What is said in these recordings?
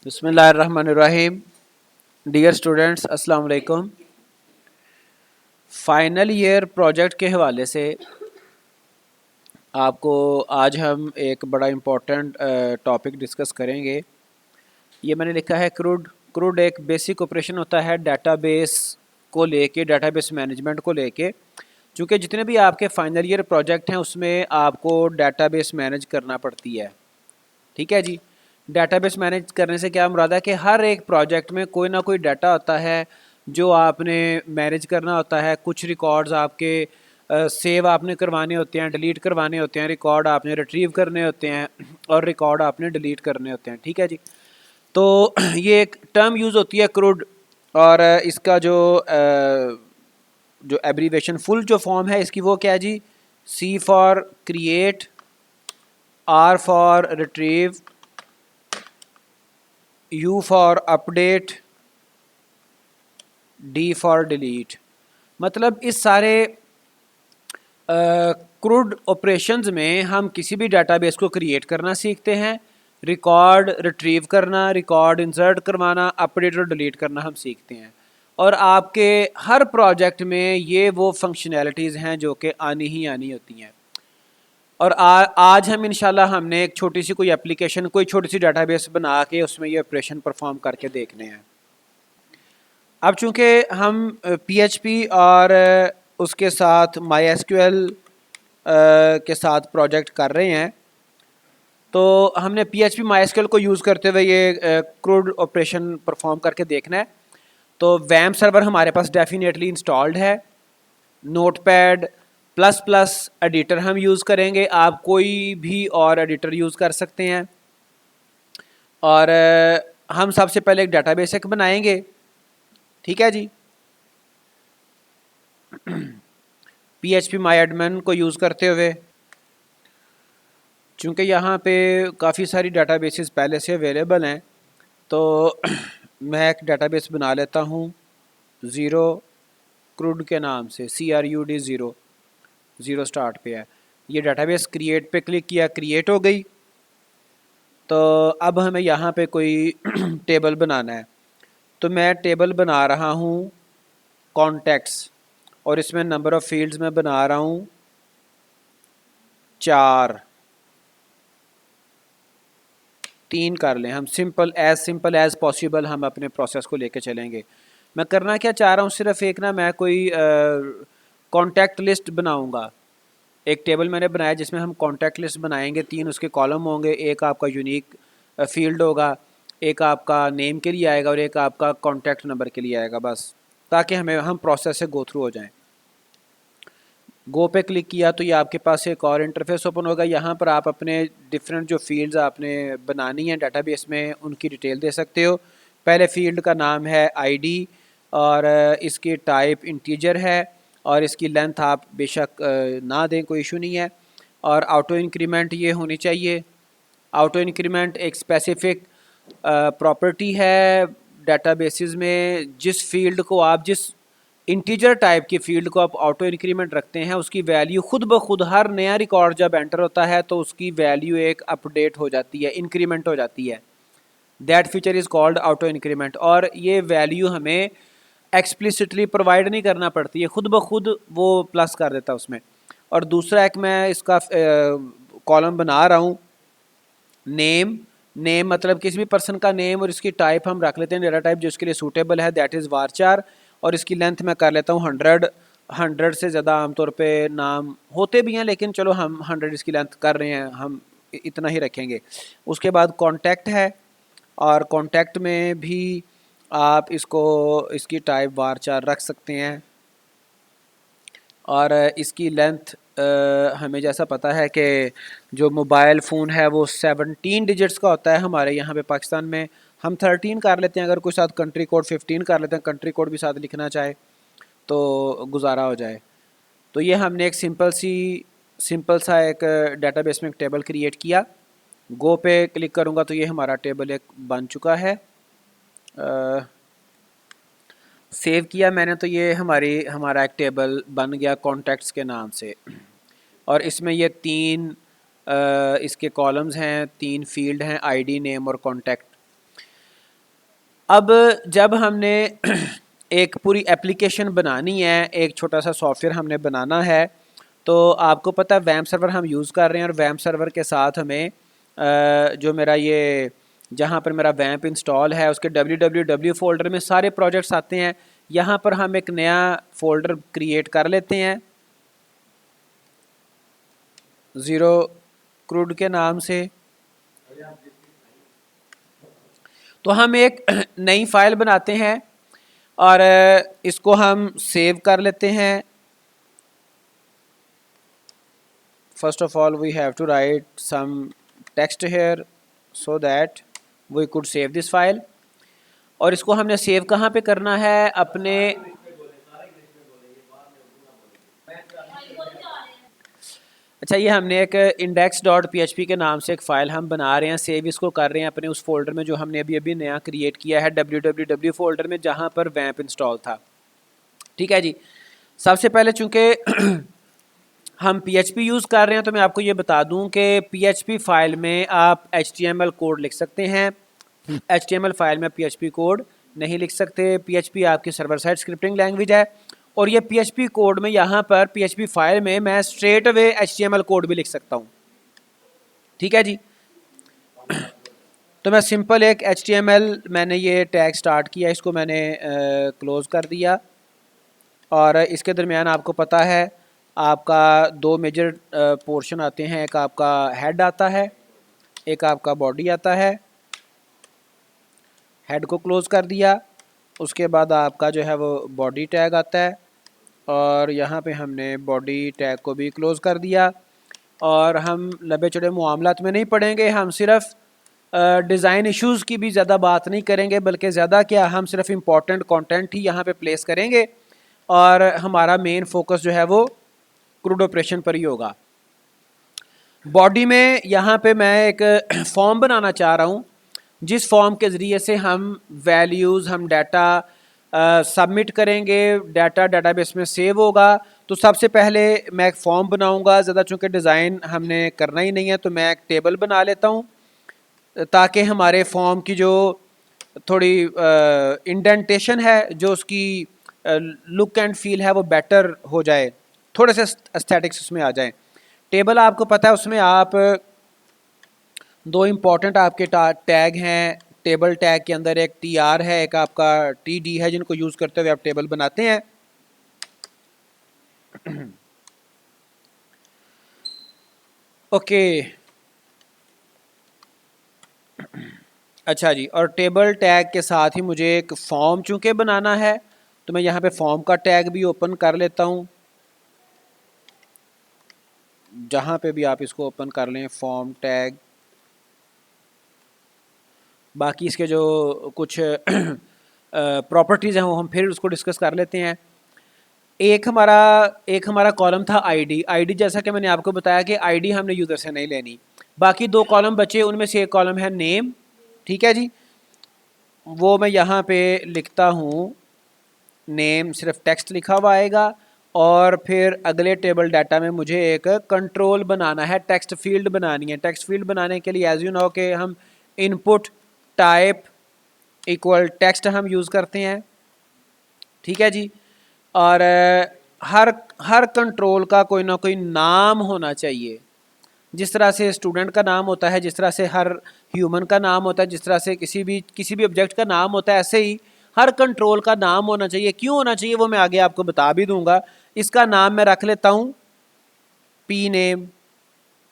बिस्मिल्लाहिर्रहमानिर्रहीम। Dear students, अस्सलाम वालेकुम। फाइनल ईयर प्रोजेक्ट के हवाले से आपको आज हम एक बड़ा इम्पोर्टेंट टॉपिक डिस्कस करेंगे। ये मैंने लिखा है क्रूड। क्रूड एक बेसिक ऑपरेशन होता है डेटाबेस को लेके, डेटाबेस मैनेजमेंट को लेके। चूँकि जितने भी आपके फाइनल ईयर प्रोजेक्ट हैं उसमें आपको डेटाबेस मैनेज करना पड़ती है। ठीक है जी। डेटाबेस मैनेज करने से क्या मुराद है कि हर एक प्रोजेक्ट में कोई ना कोई डाटा होता है जो आपने मैनेज करना होता है। कुछ रिकॉर्ड्स आपके सेव आपने करवाने होते हैं, डिलीट करवाने होते हैं, रिकॉर्ड आपने रिट्रीव करने होते हैं और रिकॉर्ड आपने डिलीट करने होते हैं। ठीक है जी। तो ये एक टर्म यूज़ होती है क्रूड। और इसका जो एब्रीवेशन फुल जो फॉर्म है इसकी वो क्या है जी? C for create, R for retrieve, U for update, D for delete. मतलब इस सारे क्रूड ऑपरेशंस में हम किसी भी डाटाबेस को क्रिएट करना सीखते हैं, रिकॉर्ड रिट्रीव करना, रिकॉर्ड इंसर्ट करवाना, अपडेट और डिलीट करना हम सीखते हैं। और आपके हर प्रोजेक्ट में ये वो फंक्शनैलिटीज़ हैं जो कि आनी ही आनी होती हैं। और आज हम इंशाल्लाह हमने एक छोटी सी कोई एप्लीकेशन, कोई छोटी सी डाटाबेस बना के उसमें ये ऑपरेशन परफॉर्म करके देखने हैं। अब चूँकि हम PHP और उसके साथ MySQL के साथ प्रोजेक्ट कर रहे हैं, तो हमने PHP MySQL को यूज़ करते हुए ये क्रूड ऑपरेशन परफॉर्म करके देखना है। तो वैम सर्वर हमारे पास डेफिनेटली इंस्टॉल्ड है। नोटपैड प्लस प्लस एडिटर हम यूज़ करेंगे। आप कोई भी और एडिटर यूज़ कर सकते हैं। और हम सबसे पहले एक डाटाबेस एक बनाएंगे। ठीक है जी। PHP MyAdmin को यूज़ करते हुए, चूँकि यहाँ पे काफ़ी सारी डाटाबेसेस पहले से अवेलेबल हैं, तो मैं एक डाटाबेस बना लेता हूँ ज़ीरो क्रूड के नाम से। CRUD ज़ीरो, ज़ीरो स्टार्ट पे है। ये डाटाबेस क्रिएट पे क्लिक किया, क्रिएट हो गई। तो अब हमें यहाँ पे कोई टेबल बनाना है। तो मैं टेबल बना रहा हूँ कॉन्टैक्ट्स, और इसमें नंबर ऑफ़ फील्ड्स में बना रहा हूँ 4, 3 कर लें। हम सिंपल एज़ पॉसिबल हम अपने प्रोसेस को लेके चलेंगे। मैं करना क्या चाह रहा हूँ, सिर्फ एक ना मैं कोई कॉन्टैक्ट लिस्ट बनाऊँगा। एक टेबल मैंने बनाया जिसमें हम कॉन्टैक्ट लिस्ट बनाएंगे। 3 उसके कॉलम होंगे, एक आपका यूनिक फील्ड होगा, एक आपका नेम के लिए आएगा और एक आपका कॉन्टैक्ट नंबर के लिए आएगा, बस ताकि हम प्रोसेस से गो थ्रू हो जाएं। गो पे क्लिक किया तो ये आपके पास एक और इंटरफेस ओपन होगा। यहाँ पर आप अपने डिफरेंट जो फील्ड्स आपने बनानी है डाटाबेस में उनकी डिटेल दे सकते हो। पहले फील्ड का नाम है ID, और इसकी टाइप इंटीजर है, और इसकी लेंथ आप बेशक ना दें, कोई इशू नहीं है। और ऑटो इंक्रीमेंट ये होनी चाहिए। ऑटो इंक्रीमेंट एक स्पेसिफिक प्रॉपर्टी है डाटाबेसेस में। जिस फील्ड को आप, जिस इंटीजर टाइप की फील्ड को आप ऑटो इंक्रीमेंट रखते हैं, उसकी वैल्यू खुद ब खुद हर नया रिकॉर्ड जब एंटर होता है तो उसकी वैल्यू एक अपडेट हो जाती है, इंक्रीमेंट हो जाती है। That feature is called auto increment. और ये वैल्यू हमें एक्सप्लिसिटली प्रोवाइड नहीं करना पड़ती है, खुद ब खुद वो प्लस कर देता है उसमें। और दूसरा एक मैं इसका कॉलम बना रहा हूँ नेम। नेम मतलब किसी भी पर्सन का नेम, और इसकी टाइप हम रख लेते हैं डेटा टाइप जो इसके लिए सूटेबल है, दैट इज़ वारचार। और इसकी लेंथ मैं कर लेता हूँ 100। 100 से ज़्यादा आमतौर पे नाम होते भी हैं, लेकिन चलो हम 100 इसकी लेंथ कर रहे हैं, हम इतना ही रखेंगे। उसके बाद कॉन्टैक्ट है, और कॉन्टैक्ट में भी आप इसकी टाइप वारचार रख सकते हैं। और इसकी लेंथ हमें जैसा पता है कि जो मोबाइल फ़ोन है वो 17 डिजिट्स का होता है। हमारे यहाँ पे पाकिस्तान में हम 13 कर लेते हैं, अगर कोई साथ कंट्री कोड 15 कर लेते हैं, कंट्री कोड भी साथ लिखना चाहे तो गुजारा हो जाए। तो ये हमने एक सिंपल सा एक डेटाबेस में एक टेबल क्रिएट किया। गो पे क्लिक करूँगा तो ये हमारा टेबल एक बन चुका है। सेव किया मैंने तो ये हमारा एक टेबल बन गया कॉन्टैक्ट्स के नाम से। और इसमें ये 3 इसके कॉलम्स हैं, 3 फील्ड हैं, ID, नेम और कॉन्टैक्ट। अब जब हमने एक पूरी एप्लीकेशन बनानी है, एक छोटा सा सॉफ्टवेयर हमने बनाना है, तो आपको पता है वैम्प सर्वर हम यूज़ कर रहे हैं, और वैम्प सर्वर के साथ हमें जो मेरा ये जहाँ पर मेरा वैम्प इंस्टॉल है उसके www फ़ोल्डर में सारे प्रोजेक्ट्स आते हैं। यहाँ पर हम एक नया फ़ोल्डर क्रिएट कर लेते हैं ज़ीरो क्रूड के नाम से। तो हम एक नई फाइल बनाते हैं और इसको हम सेव कर लेते हैं। First of all we have to write some text here so that we could save this file. और इसको हमने सेव कहाँ पे करना है, अपने अच्छा, ये हमने एक index.php के नाम से एक फ़ाइल हम बना रहे हैं, सेव इसको कर रहे हैं अपने उस फोल्डर में जो हमने अभी अभी नया क्रिएट किया है www फोल्डर में, जहाँ पर वैम्प इंस्टॉल था। ठीक है जी। सबसे पहले चूँकि हम PHP यूज़ कर रहे हैं तो मैं आपको ये बता दूं कि PHP फाइल में आप HTML कोड लिख सकते हैं। HTML फाइल में PHP कोड नहीं लिख सकते। PHP आपकी सर्वर साइड स्क्रिप्टिंग लैंग्वेज है, और ये PHP कोड में यहाँ पर PHP फाइल में मैं स्ट्रेट अवे HTML कोड भी लिख सकता हूँ। ठीक है जी। तो मैं सिंपल एक HTML मैंने ये टैग स्टार्ट किया, इसको मैंने क्लोज़ कर दिया, और इसके दरमियान आपको पता है आपका दो मेजर पोर्शन आते हैं, एक आपका हेड आता है, एक आपका बॉडी आता है। हेड को क्लोज़ कर दिया, उसके बाद आपका जो है वो बॉडी टैग आता है, और यहाँ पे हमने बॉडी टैग को भी क्लोज़ कर दिया। और हम लंबे चौड़े मामलात में नहीं पढ़ेंगे, हम सिर्फ डिज़ाइन इश्यूज़ की भी ज़्यादा बात नहीं करेंगे, बल्कि ज़्यादा क्या, हम सिर्फ इम्पॉर्टेंट कंटेंट ही यहाँ पे प्लेस करेंगे, और हमारा मेन फोकस जो है वो क्रूड ऑपरेशन पर ही होगा। बॉडी में यहाँ पे मैं एक फॉर्म बनाना चाह रहा हूँ, जिस फॉर्म के ज़रिए से हम वैल्यूज़, हम डाटा सबमिट करेंगे, डाटा डाटाबेस में सेव होगा। तो सबसे पहले मैं एक फॉर्म बनाऊंगा, ज़्यादा चूँकि डिज़ाइन हमने करना ही नहीं है तो मैं एक टेबल बना लेता हूँ, ताकि हमारे फॉर्म की जो थोड़ी इंडेंटेशन है, जो उसकी लुक एंड फील है, वो बेटर हो जाए, थोड़े से एस्थेटिक्स उसमें आ जाए। टेबल आपको पता है उसमें आप दो इम्पॉर्टेंट आपके टैग हैं। टेबल टैग के अंदर एक TR है, एक आपका TD है, जिनको यूज़ करते हुए आप टेबल बनाते हैं। ओके, अच्छा जी। और टेबल टैग के साथ ही मुझे एक फॉर्म चूँकि बनाना है, तो मैं यहाँ पे फॉर्म का टैग भी ओपन कर लेता हूँ। जहाँ पे भी आप इसको ओपन कर लें, फॉर्म टैग। बाकी इसके जो कुछ प्रॉपर्टीज़ हैं वो हम फिर उसको डिस्कस कर लेते हैं। एक हमारा कॉलम था आईडी, जैसा कि मैंने आपको बताया कि आईडी हमने यूज़र से नहीं लेनी। बाकी दो कॉलम बचे, उनमें से एक कॉलम है नेम। ठीक है जी, वो मैं यहाँ पे लिखता हूँ नेम, सिर्फ टेक्स्ट लिखा हुआ आएगा। और फिर अगले टेबल डाटा में मुझे एक कंट्रोल बनाना है, टेक्स्ट फील्ड बनानी है। टेक्स्ट फील्ड बनाने के लिए एज यू नो कि हम इनपुट टाइप इक्वल टेक्स्ट हम यूज़ करते हैं। ठीक है जी। और हर हर कंट्रोल का कोई ना कोई नाम होना चाहिए। जिस तरह से स्टूडेंट का नाम होता है, जिस तरह से हर ह्यूमन का नाम होता है, जिस तरह से किसी भी ऑब्जेक्ट का नाम होता है, ऐसे ही हर कंट्रोल का नाम होना चाहिए। क्यों होना चाहिए वो मैं आगे आपको बता भी दूंगा। इसका नाम मैं रख लेता हूँ P नेम,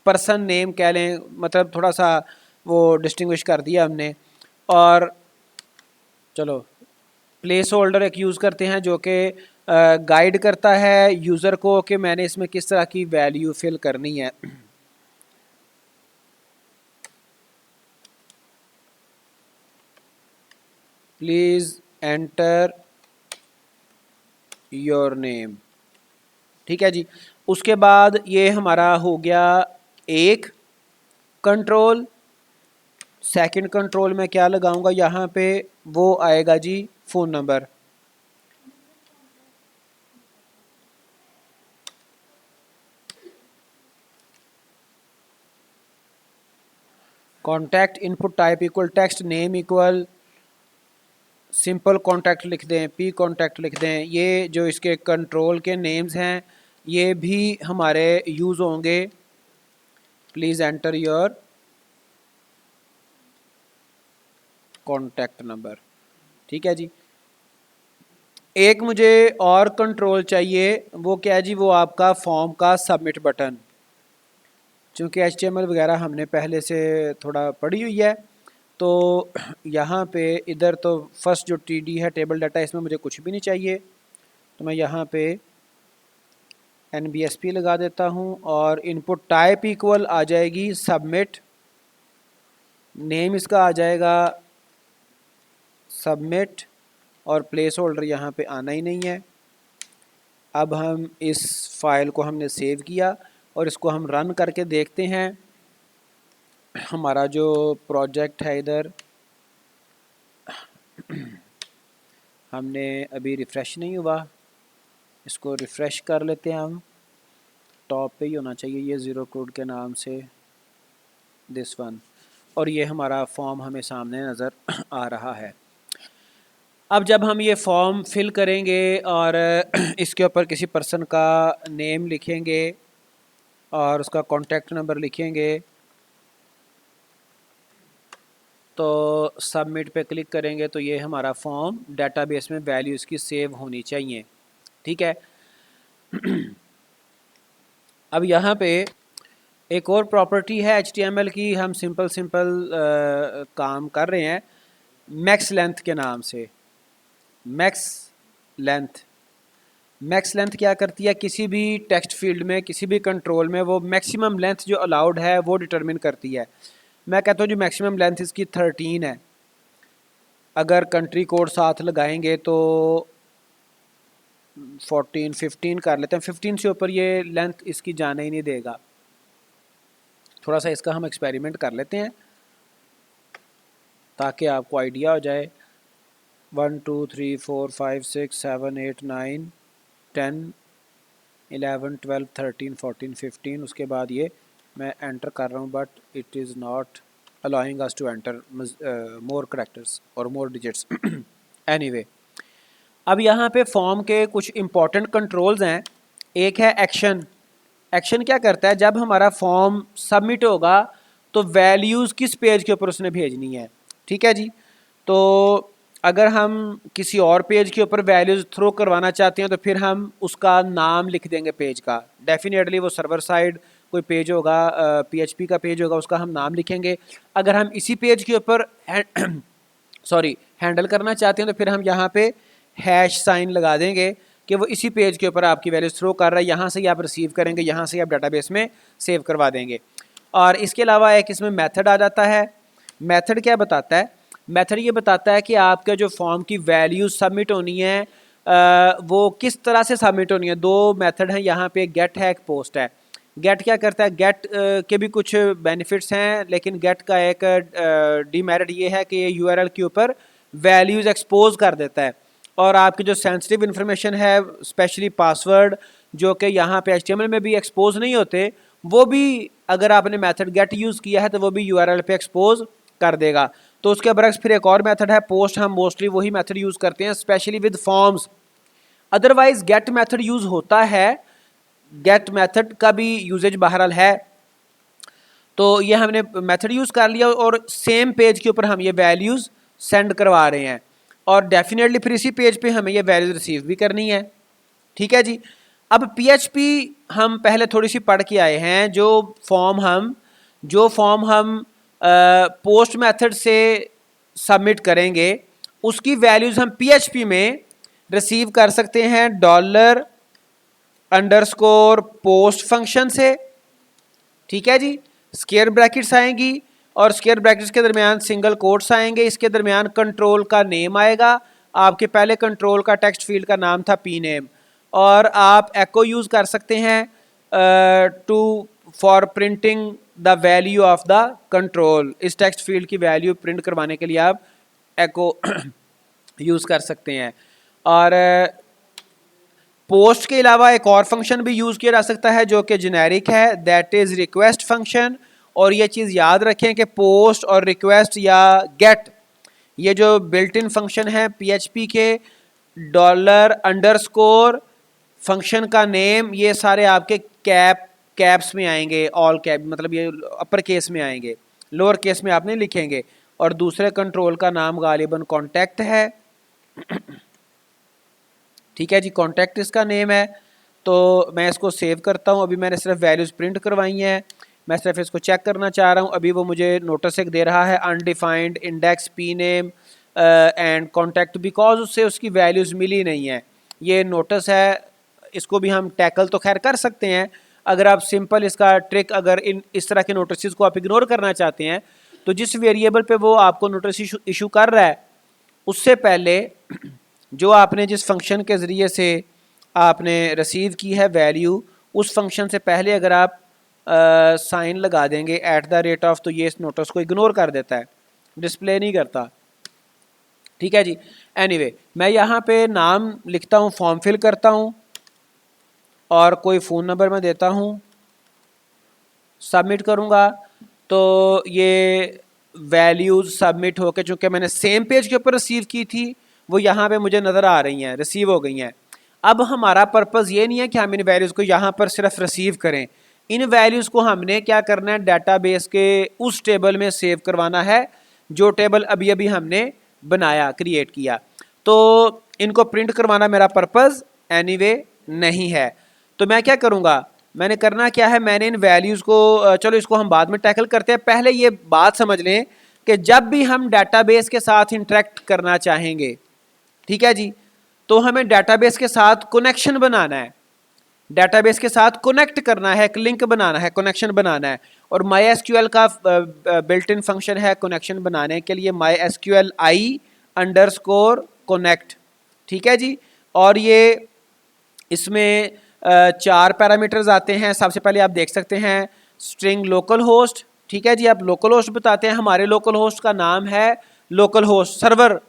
पर्सन नेम कह लें, मतलब थोड़ा सा वो डिस्टिंग्विश कर दिया हमने। और चलो प्लेस होल्डर एक यूज़ करते हैं जो कि गाइड करता है यूज़र को कि मैंने इसमें किस तरह की वैल्यू फिल करनी है। Please enter your name. ठीक है जी। उसके बाद ये हमारा हो गया एक कंट्रोल। सेकंड कंट्रोल में क्या लगाऊंगा यहाँ पे, वो आएगा जी phone number. Contact input type equal text name equal simple contact लिख दें, पी कॉन्टैक्ट लिख दें। ये जो इसके कंट्रोल के नेम्स हैं ये भी हमारे यूज़ होंगे। Please enter your contact number. ठीक है जी। एक मुझे और कंट्रोल चाहिए, वो क्या है जी, वो आपका फॉर्म का सबमिट बटन। चूँकि HTML वगैरह हमने पहले से थोड़ा पढ़ी हुई है, तो यहाँ पे इधर तो फर्स्ट जो TD है टेबल डाटा, इसमें मुझे कुछ भी नहीं चाहिए, तो मैं यहाँ पे NBSP लगा देता हूँ और इनपुट टाइप इक्वल आ जाएगी सबमिट, नेम इसका आ जाएगा सबमिट और प्लेस होल्डर यहाँ पे आना ही नहीं है। अब हम इस फाइल को हमने सेव किया और इसको हम रन करके देखते हैं। हमारा जो प्रोजेक्ट है इधर हमने अभी रिफ़्रेश नहीं हुआ, इसको रिफ़्रेश कर लेते हैं हम। टॉप पे ही होना चाहिए ये ज़ीरो कोड के नाम से, दिस वन, और ये हमारा फॉर्म हमें सामने नज़र आ रहा है। अब जब हम ये फॉर्म फिल करेंगे और इसके ऊपर किसी पर्सन का नेम लिखेंगे और उसका कॉन्टैक्ट नंबर लिखेंगे, तो सबमिट पे क्लिक करेंगे तो ये हमारा फॉर्म डेटाबेस में वैल्यू इसकी सेव होनी चाहिए। ठीक है। अब यहाँ पे एक और प्रॉपर्टी है HTML की, हम सिंपल काम कर रहे हैं मैक्स लेंथ के नाम से। मैक्स लेंथ क्या करती है, किसी भी टेक्स्ट फील्ड में, किसी भी कंट्रोल में वो मैक्सिमम लेंथ जो अलाउड है वो डिटरमिन करती है। मैं कहता हूँ जो मैक्सिमम लेंथ इसकी 13 है। अगर कंट्री कोड साथ लगाएंगे तो 14 15 कर लेते हैं, 15 से ऊपर ये लेंथ इसकी जाने ही नहीं देगा। थोड़ा सा इसका हम एक्सपेरिमेंट कर लेते हैं ताकि आपको आइडिया हो जाए। 1 2 3 4 5 6 7 8 9 10 11 12 13 14 15, उसके बाद ये मैं एंटर कर रहा हूँ but it is not allowing us to enter more characters और मोर डिजिट्स। एनीवे, अब यहाँ पे फॉर्म के कुछ इंपॉर्टेंट कंट्रोल्स हैं। एक है एक्शन। एक्शन क्या करता है, जब हमारा फॉर्म सबमिट होगा तो वैल्यूज़ किस पेज के ऊपर उसने भेजनी है। ठीक है जी। तो अगर हम किसी और पेज के ऊपर वैल्यूज़ थ्रो करवाना चाहते हैं तो फिर हम उसका नाम लिख देंगे पेज का। डेफिनेटली वो सर्वर साइड कोई पेज होगा, PHP का पेज होगा, उसका हम नाम लिखेंगे। अगर हम इसी पेज के ऊपर हैंडल करना चाहते हैं तो फिर हम यहाँ पे हैश साइन लगा देंगे कि वो इसी पेज के ऊपर आपकी वैल्यूज थ्रो कर रहा है, यहाँ से ही आप रिसीव करेंगे, यहाँ से ही आप डाटाबेस में सेव करवा देंगे। और इसके अलावा एक इसमें मेथड आ जाता है। मेथड क्या बताता है, मेथड ये बताता है कि आपका जो फॉर्म की वैल्यूज सबमिट होनी है वो किस तरह से सबमिट होनी है। दो मेथड हैं यहाँ पे, गेट है, एक पोस्ट है। गेट क्या करता है, गेट के भी कुछ बेनिफिट्स हैं, लेकिन गेट का एक डीमेरिट ये है कि ये URL के ऊपर वैल्यूज़ एक्सपोज कर देता है और आपकी जो सेंसिटिव इन्फॉर्मेशन है, स्पेशली पासवर्ड, जो कि यहाँ पे HTML में भी एक्सपोज नहीं होते, वो भी अगर आपने मेथड गेट यूज़ किया है तो वो भी URL पे एक्सपोज कर देगा। तो उसके बरक्स फिर एक और मेथड है पोस्ट। हम मोस्टली वही मेथड यूज़ करते हैं specially with forms. Otherwise get method use होता है, गेट मेथड का भी यूजेज बहरहाल है। तो ये हमने मेथड यूज़ कर लिया और सेम पेज के ऊपर हम ये वैल्यूज़ सेंड करवा रहे हैं और डेफिनेटली फिर इसी पेज पे हमें ये वैल्यूज रिसीव भी करनी है। ठीक है जी। अब PHP हम पहले थोड़ी सी पढ़ के आए हैं। जो फॉर्म हम पोस्ट मेथड से सबमिट करेंगे उसकी वैल्यूज हम PHP में रिसीव कर सकते हैं $_पोस्ट फंक्शन से। ठीक है जी। स्क्वायर ब्रैकेट्स आएंगी और स्क्वायर ब्रैकेट्स के दरमियान सिंगल कोट्स आएंगे, इसके दरमियान कंट्रोल का नेम आएगा। आपके पहले कंट्रोल का टेक्स्ट फील्ड का नाम था pname और आप एको यूज़ कर सकते हैं for printing the value of the control. इस टेक्स्ट फील्ड की वैल्यू प्रिंट करवाने के लिए आप एको यूज़ कर सकते हैं। और पोस्ट के अलावा एक और फंक्शन भी यूज़ किया जा सकता है जो कि जेनेरिक है, दैट इज़ रिक्वेस्ट फंक्शन। और ये चीज़ याद रखें कि पोस्ट और रिक्वेस्ट या गेट ये जो बिल्ट इन फंक्शन है PHP के, $_ फंक्शन का नेम, ये सारे आपके कैप्स में आएंगे, ऑल कैप मतलब ये अपर केस में आएंगे, लोअर केस में आप नहीं लिखेंगे। और दूसरे कंट्रोल का नाम गालिबन कॉन्टैक्ट है, ठीक है जी, कॉन्टैक्ट इसका नेम है। तो मैं इसको सेव करता हूँ। अभी मैंने सिर्फ वैल्यूज़ प्रिंट करवाई हैं, मैं सिर्फ इसको चेक करना चाह रहा हूँ। अभी वो मुझे नोटिस एक दे रहा है undefined index P name and contact, because उससे उसकी वैल्यूज़ मिली नहीं है। ये नोटिस है, इसको भी हम टैकल तो खैर कर सकते हैं। अगर आप सिंपल इसका ट्रिक, अगर इस तरह के नोटिस को आप इग्नोर करना चाहते हैं, तो जिस वेरिएबल पे वो आपको नोटिस इशू कर रहा है, उससे पहले जो आपने जिस फंक्शन के ज़रिए से आपने रिसीव की है वैल्यू, उस फंक्शन से पहले अगर आप साइन लगा देंगे @ तो ये इस नोटिस को इग्नोर कर देता है, डिस्प्ले नहीं करता, ठीक है जी। एनीवे मैं यहाँ पे नाम लिखता हूँ, फॉर्म फिल करता हूँ और कोई फ़ोन नंबर मैं देता हूँ, सबमिट करूँगा तो ये वैल्यूज़ सबमिट होकर, चूँकि मैंने सेम पेज के ऊपर रिसीव की थी, वो यहाँ पे मुझे नज़र आ रही हैं, रिसीव हो गई हैं। अब हमारा पर्पज़ ये नहीं है कि हम इन वैल्यूज़ को यहाँ पर सिर्फ रिसीव करें, इन वैल्यूज़ को हमने क्या करना है, डाटाबेस के उस टेबल में सेव करवाना है जो टेबल अभी अभी हमने बनाया, क्रिएट किया। तो इनको प्रिंट करवाना मेरा पर्पज़ एनीवे नहीं है। तो मैं क्या करूँगा, मैंने करना क्या है, मैंने इन वैल्यूज़ को, चलो इसको हम बाद में टैकल करते हैं, पहले ये बात समझ लें कि जब भी हम डाटाबेस के साथ इंटरेक्ट करना चाहेंगे, ठीक है जी, तो हमें डाटाबेस के साथ कनेक्शन बनाना है, डाटाबेस के साथ कनेक्ट करना है, एक लिंक बनाना है, कनेक्शन बनाना है। और MySQL का बिल्ट इन फंक्शन है कनेक्शन बनाने के लिए, MySQL i_connect, ठीक है जी। और ये इसमें 4 पैरामीटर्स आते हैं। सबसे पहले आप देख सकते हैं स्ट्रिंग लोकल होस्ट, ठीक है जी, आप लोकल होस्ट बताते हैं, हमारे लोकल होस्ट का नाम है लोकल होस्ट,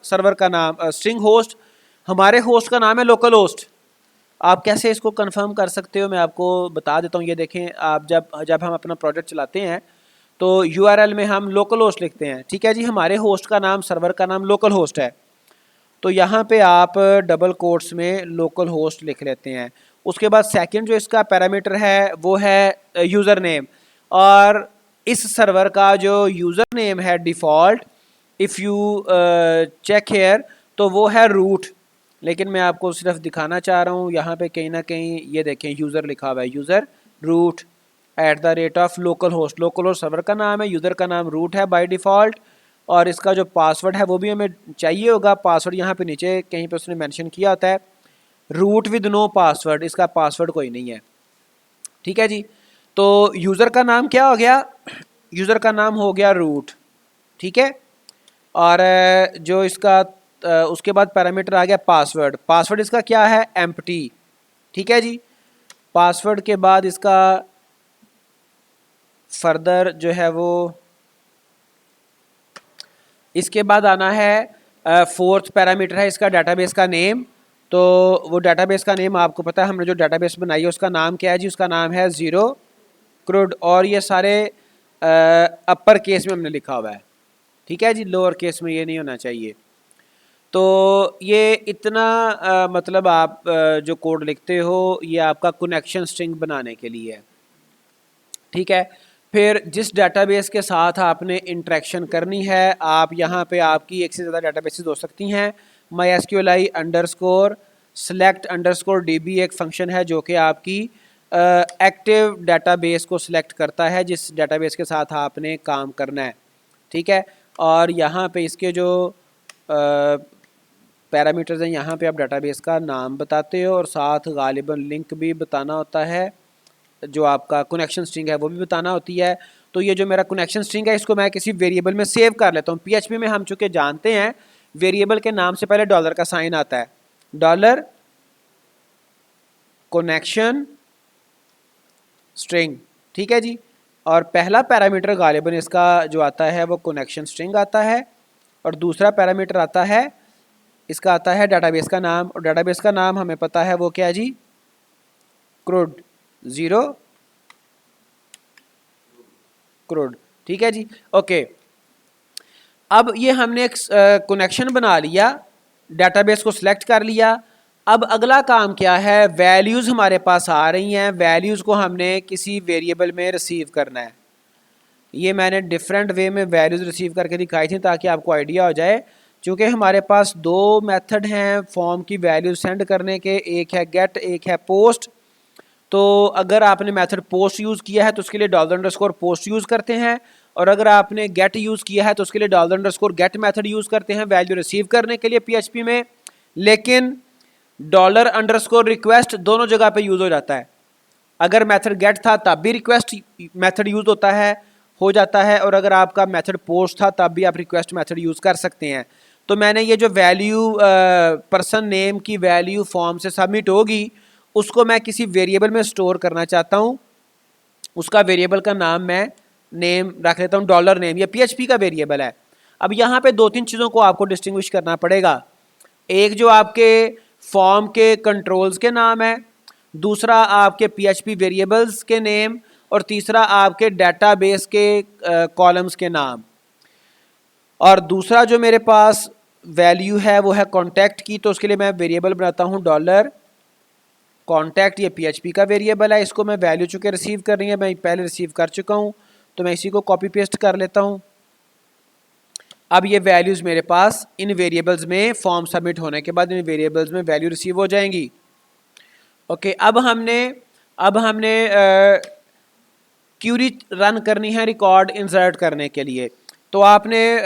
सर्वर का नाम स्ट्रिंग होस्ट, हमारे होस्ट का नाम है लोकल होस्ट। आप कैसे इसको कंफर्म कर सकते हो, मैं आपको बता देता हूँ। ये देखें, आप जब हम अपना प्रोजेक्ट चलाते हैं तो URL में हम लोकल होस्ट लिखते हैं, ठीक है जी, हमारे होस्ट का नाम, सर्वर का नाम लोकल होस्ट है। तो यहाँ पे आप डबल कोट्स में लोकल होस्ट लिख लेते हैं। उसके बाद सेकंड जो इसका पैरामीटर है वो है यूज़र नेम, और इस सर्वर का जो यूज़र नेम है default, if you check here, तो वो है रूट। लेकिन मैं आपको सिर्फ दिखाना चाह रहा हूँ, यहाँ पे कहीं ना कहीं ये देखें यूज़र लिखा हुआ है, user root @local host, local host server का नाम है, यूज़र का नाम रूट है बाय डिफ़ॉल्ट। और इसका जो पासवर्ड है वो भी हमें चाहिए होगा, पासवर्ड यहाँ पे नीचे कहीं पे उसने मेंशन किया होता है, रूट विद नो पासवर्ड, इसका पासवर्ड कोई नहीं है, ठीक है जी। तो यूज़र का नाम क्या हो गया, यूज़र का नाम हो गया रूट, ठीक है। और जो इसका उसके बाद पैरामीटर आ गया पासवर्ड, पासवर्ड इसका क्या है, एम्प्टी, ठीक है जी। पासवर्ड के बाद इसका फर्दर जो है वो, इसके बाद आना है फोर्थ पैरामीटर है इसका डाटाबेस का नेम। तो वो डाटाबेस का नेम आपको पता है, हमने जो डाटाबेस बनाई है उसका नाम क्या है जी, उसका नाम है ज़ीरो क्रूड, और ये सारे अपर केस में हमने लिखा हुआ है, ठीक है जी, लोअर केस में ये नहीं होना चाहिए। तो ये इतना मतलब आप जो कोड लिखते हो ये आपका कनेक्शन स्ट्रिंग बनाने के लिए है, ठीक है। फिर जिस डाटाबेस के साथ आपने इंटरेक्शन करनी है, आप यहाँ पे आपकी एक से ज़्यादा डाटाबेसेस हो सकती हैं। MySQLi_select_db एक फंक्शन है जो कि आपकी एक्टिव डाटाबेस को सिलेक्ट करता है जिस डाटाबेस के साथ आपने काम करना है, ठीक है। और यहाँ पे इसके जो पैरामीटर्स हैं, यहाँ पे आप डाटाबेस का नाम बताते हो और साथ गालिबन लिंक भी बताना होता है, जो आपका कनेक्शन स्ट्रिंग है वो भी बताना होती है। तो ये जो मेरा कनेक्शन स्ट्रिंग है इसको मैं किसी वेरिएबल में सेव कर लेता हूँ। PHP में हम चूँकि जानते हैं वेरिएबल के नाम से पहले डॉलर का साइन आता है, डॉलर कनेक्शन स्ट्रिंग, ठीक है जी। और पहला पैरामीटर गालिबन इसका जो आता है वो कनेक्शन स्ट्रिंग आता है, और दूसरा पैरामीटर आता है इसका आता है डाटाबेस का नाम, और डाटाबेस का नाम हमें पता है वो क्या है जी, क्रूड, ज़ीरो क्रूड, ठीक है जी, ओके। अब ये हमने एक कनेक्शन बना लिया, डेटाबेस को सिलेक्ट कर लिया। अब अगला काम क्या है, वैल्यूज़ हमारे पास आ रही हैं, वैल्यूज़ को हमने किसी वेरिएबल में रिसीव करना है। ये मैंने डिफरेंट वे में वैल्यूज़ रिसीव करके दिखाई थी ताकि आपको आइडिया हो जाए। क्योंकि हमारे पास दो मेथड हैं फॉर्म की वैल्यू सेंड करने के, एक है गेट, एक है पोस्ट। तो अगर आपने मेथड पोस्ट यूज़ किया है तो उसके लिए $_ पोस्ट यूज़ करते हैं, और अगर आपने गेट यूज़ किया है तो उसके लिए $_ गेट मेथड यूज़ करते हैं वैल्यू रिसीव करने के लिए PHP में। लेकिन $_ दोनों जगह पे यूज़ हो जाता है। अगर मेथड गेट था तब भी रिक्वेस्ट मेथड यूज़ होता है, हो जाता है, और अगर आपका मेथड पोस्ट था तब भी आप रिक्वेस्ट मेथड यूज़ कर सकते हैं। तो मैंने ये जो वैल्यू पर्सन नेम की वैल्यू फॉर्म से सबमिट होगी उसको मैं किसी वेरिएबल में स्टोर करना चाहता हूँ। उसका वेरिएबल का नाम मैं नेम रख लेता हूँ, $नेम। ये PHP का वेरिएबल है। अब यहाँ पे दो तीन चीज़ों को आपको डिस्टिंग्विश करना पड़ेगा। एक जो आपके फॉर्म के कंट्रोल्स के नाम है, दूसरा आपके PHP वेरिएबल्स के नेम, और तीसरा आपके डेटाबेस के कॉलम्स के नाम। और दूसरा जो मेरे पास वैल्यू है वो है कॉन्टैक्ट की, तो उसके लिए मैं वेरिएबल बनाता हूँ $कॉन्टैक्ट। ये PHP का वेरिएबल है, इसको मैं वैल्यू चुके रिसीव करनी है, मैं पहले रिसीव कर चुका हूँ, तो मैं इसी को कॉपी पेस्ट कर लेता हूँ। अब ये वैल्यूज़ मेरे पास इन वेरिएबल्स में फॉर्म सबमिट होने के बाद इन वेरिएबल्स में वैल्यू रिसीव हो जाएंगी। ओके, अब हमने क्यूरी रन करनी है रिकॉर्ड इंसर्ट करने के लिए। तो आपने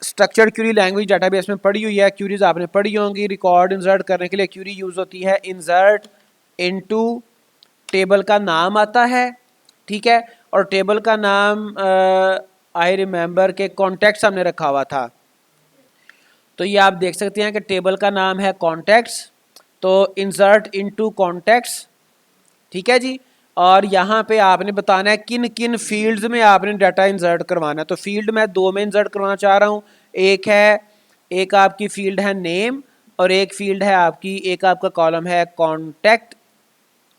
स्ट्रक्चर्ड क्यूरी लैंग्वेज डेटाबेस में पढ़ी हुई है, क्यूरीज आपने पढ़ी होंगी। रिकॉर्ड इंसर्ट करने के लिए क्यूरी यूज़ होती है इंसर्ट इनटू, टेबल का नाम आता है, ठीक है, और टेबल का नाम आई रिमेंबर के कॉन्टैक्ट्स हमने रखा हुआ था। तो ये आप देख सकते हैं कि टेबल का नाम है कॉन्टैक्ट्स, तो इंसर्ट इनटू कॉन्टैक्ट्स, ठीक है जी। और यहाँ पे आपने बताना है किन किन फील्ड्स में आपने डाटा इंसर्ट करवाना है। तो फील्ड मैं दो में इंसर्ट करवाना चाह रहा हूँ। एक आपकी फील्ड है नेम, और एक फील्ड है एक आपका कॉलम है कॉन्टैक्ट,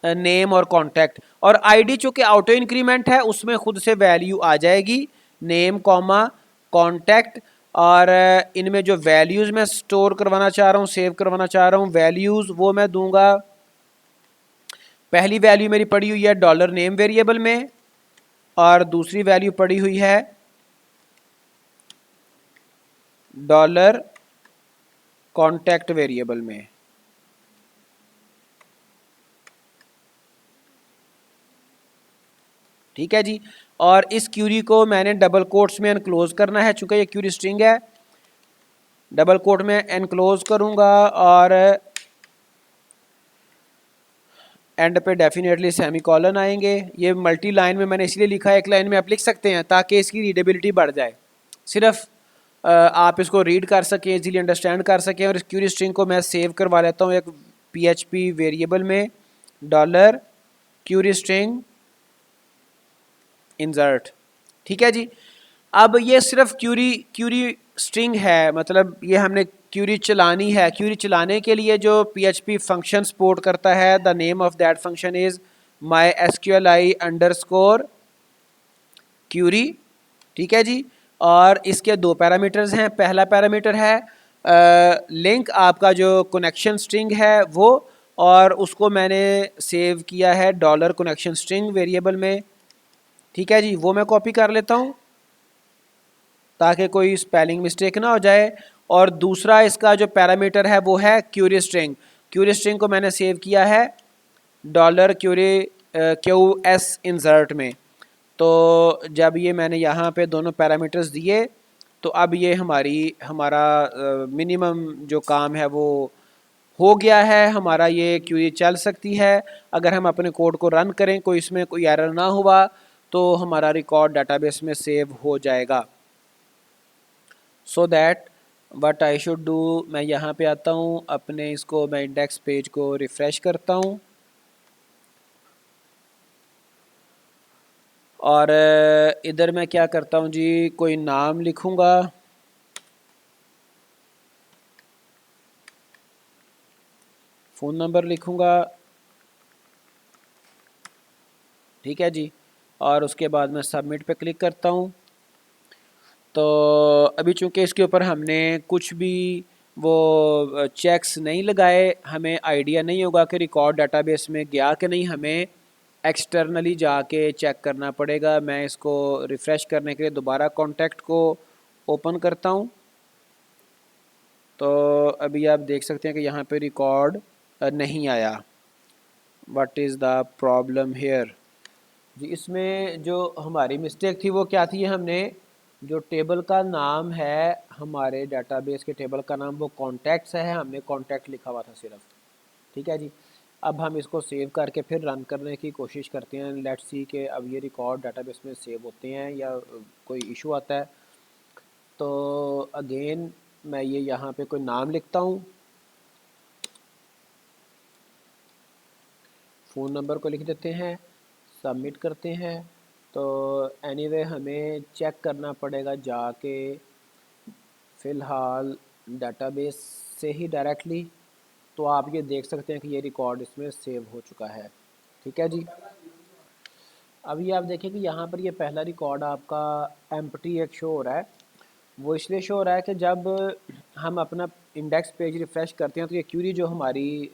नेम और कॉन्टैक्ट। और आईडी चूँकि ऑटो इंक्रीमेंट है उसमें खुद से वैल्यू आ जाएगी, नेम कॉमा कॉन्टैक्ट। और इनमें जो वैल्यूज़ मैं स्टोर करवाना चाह रहा हूँ, सेव करवाना चाह रहा हूँ वैल्यूज़, वो मैं दूंगा। पहली वैल्यू मेरी पड़ी हुई है $नेम वेरिएबल में, और दूसरी वैल्यू पड़ी हुई है $कॉन्टैक्ट वेरिएबल में। ठीक है जी। और इस क्यूरी को मैंने डबल कोट्स में एनक्लोज करना है, चूंकि ये क्यूरी स्ट्रिंग है, डबल कोट में एनक्लोज करूंगा, और एंड पे डेफिनेटली सेमीकोलन आएंगे। ये मल्टी लाइन में मैंने इसलिए लिखा है, एक लाइन में आप लिख सकते हैं ताकि इसकी रीडेबिलिटी बढ़ जाए, सिर्फ आप इसको रीड कर सकें, इजीली अंडरस्टैंड कर सकें। और इस क्यूरी स्ट्रिंग को मैं सेव करवा लेता हूँ एक PHP वेरिएबल में, $क्यूरी स्ट्रिंग इंसर्ट, ठीक है जी। अब ये सिर्फ क्यूरी स्ट्रिंग है, मतलब ये हमने क्यूरी चलानी है। क्यूरी चलाने के लिए जो PHP फंक्शन सपोर्ट करता है, the name of that function is mysqli_query, ठीक है जी। और इसके दो पैरामीटर्स हैं। पहला पैरामीटर है लिंक, आपका जो कनेक्शन स्ट्रिंग है वो, और उसको मैंने सेव किया है $कनेक्शन स्ट्रिंग वेरिएबल में, ठीक है जी। वो मैं कॉपी कर लेता हूँ ताकि कोई स्पेलिंग मिस्टेक ना हो जाए। और दूसरा इसका जो पैरामीटर है वो है क्यूरी स्ट्रिंग। क्यूरी स्ट्रिंग को मैंने सेव किया है $QS इंसर्ट में। तो जब ये मैंने यहाँ पे दोनों पैरामीटर्स दिए तो अब ये हमारा मिनिमम जो काम है वो हो गया है, हमारा ये क्यूरी चल सकती है। अगर हम अपने कोड को रन करें, कोई इसमें कोई एरर ना हुआ, तो हमारा रिकॉर्ड डाटाबेस में सेव हो जाएगा। So that what I should do, मैं यहाँ पे आता हूँ, अपने इसको मैं इंडेक्स पेज को रिफ़्रेश करता हूँ, और इधर मैं क्या करता हूँ जी, कोई नाम लिखूँगा, फ़ोन नंबर लिखूँगा, ठीक है जी। और उसके बाद मैं सबमिट पे क्लिक करता हूँ। तो अभी चूँकि इसके ऊपर हमने कुछ भी वो चेक्स नहीं लगाए, हमें आइडिया नहीं होगा कि रिकॉर्ड डाटाबेस में गया कि नहीं, हमें एक्सटर्नली जाके चेक करना पड़ेगा। मैं इसको रिफ़्रेश करने के लिए दोबारा कॉन्टैक्ट को ओपन करता हूँ। तो अभी आप देख सकते हैं कि यहाँ पे रिकॉर्ड नहीं आया। What is the problem here जी? इसमें जो हमारी मिस्टेक थी वो क्या थी, हमने जो टेबल का नाम है, हमारे डाटाबेस के टेबल का नाम वो कॉन्टैक्ट्स है, हमने कॉन्टैक्ट लिखा हुआ था सिर्फ। ठीक है जी। अब हम इसको सेव करके फिर रन करने की कोशिश करते हैं। लेट्स सी कि अब ये रिकॉर्ड डाटाबेस में सेव होते हैं या कोई इशू आता है। तो अगेन मैं ये यहाँ पे कोई नाम लिखता हूँ, फ़ोन नंबर को लिख देते हैं, सबमिट करते हैं। तो एनीवे हमें चेक करना पड़ेगा जाके फ़िलहाल डाटाबेस से ही डायरेक्टली। तो आप ये देख सकते हैं कि ये रिकॉर्ड इसमें सेव हो चुका है। ठीक है जी। अभी आप देखें कि यहाँ पर ये पहला रिकॉर्ड आपका एम्प्टी एक शो हो रहा है। वो इसलिए शो हो रहा है कि जब हम अपना इंडेक्स पेज रिफ़्रेश करते हैं तो ये क्यूरी जो हमारी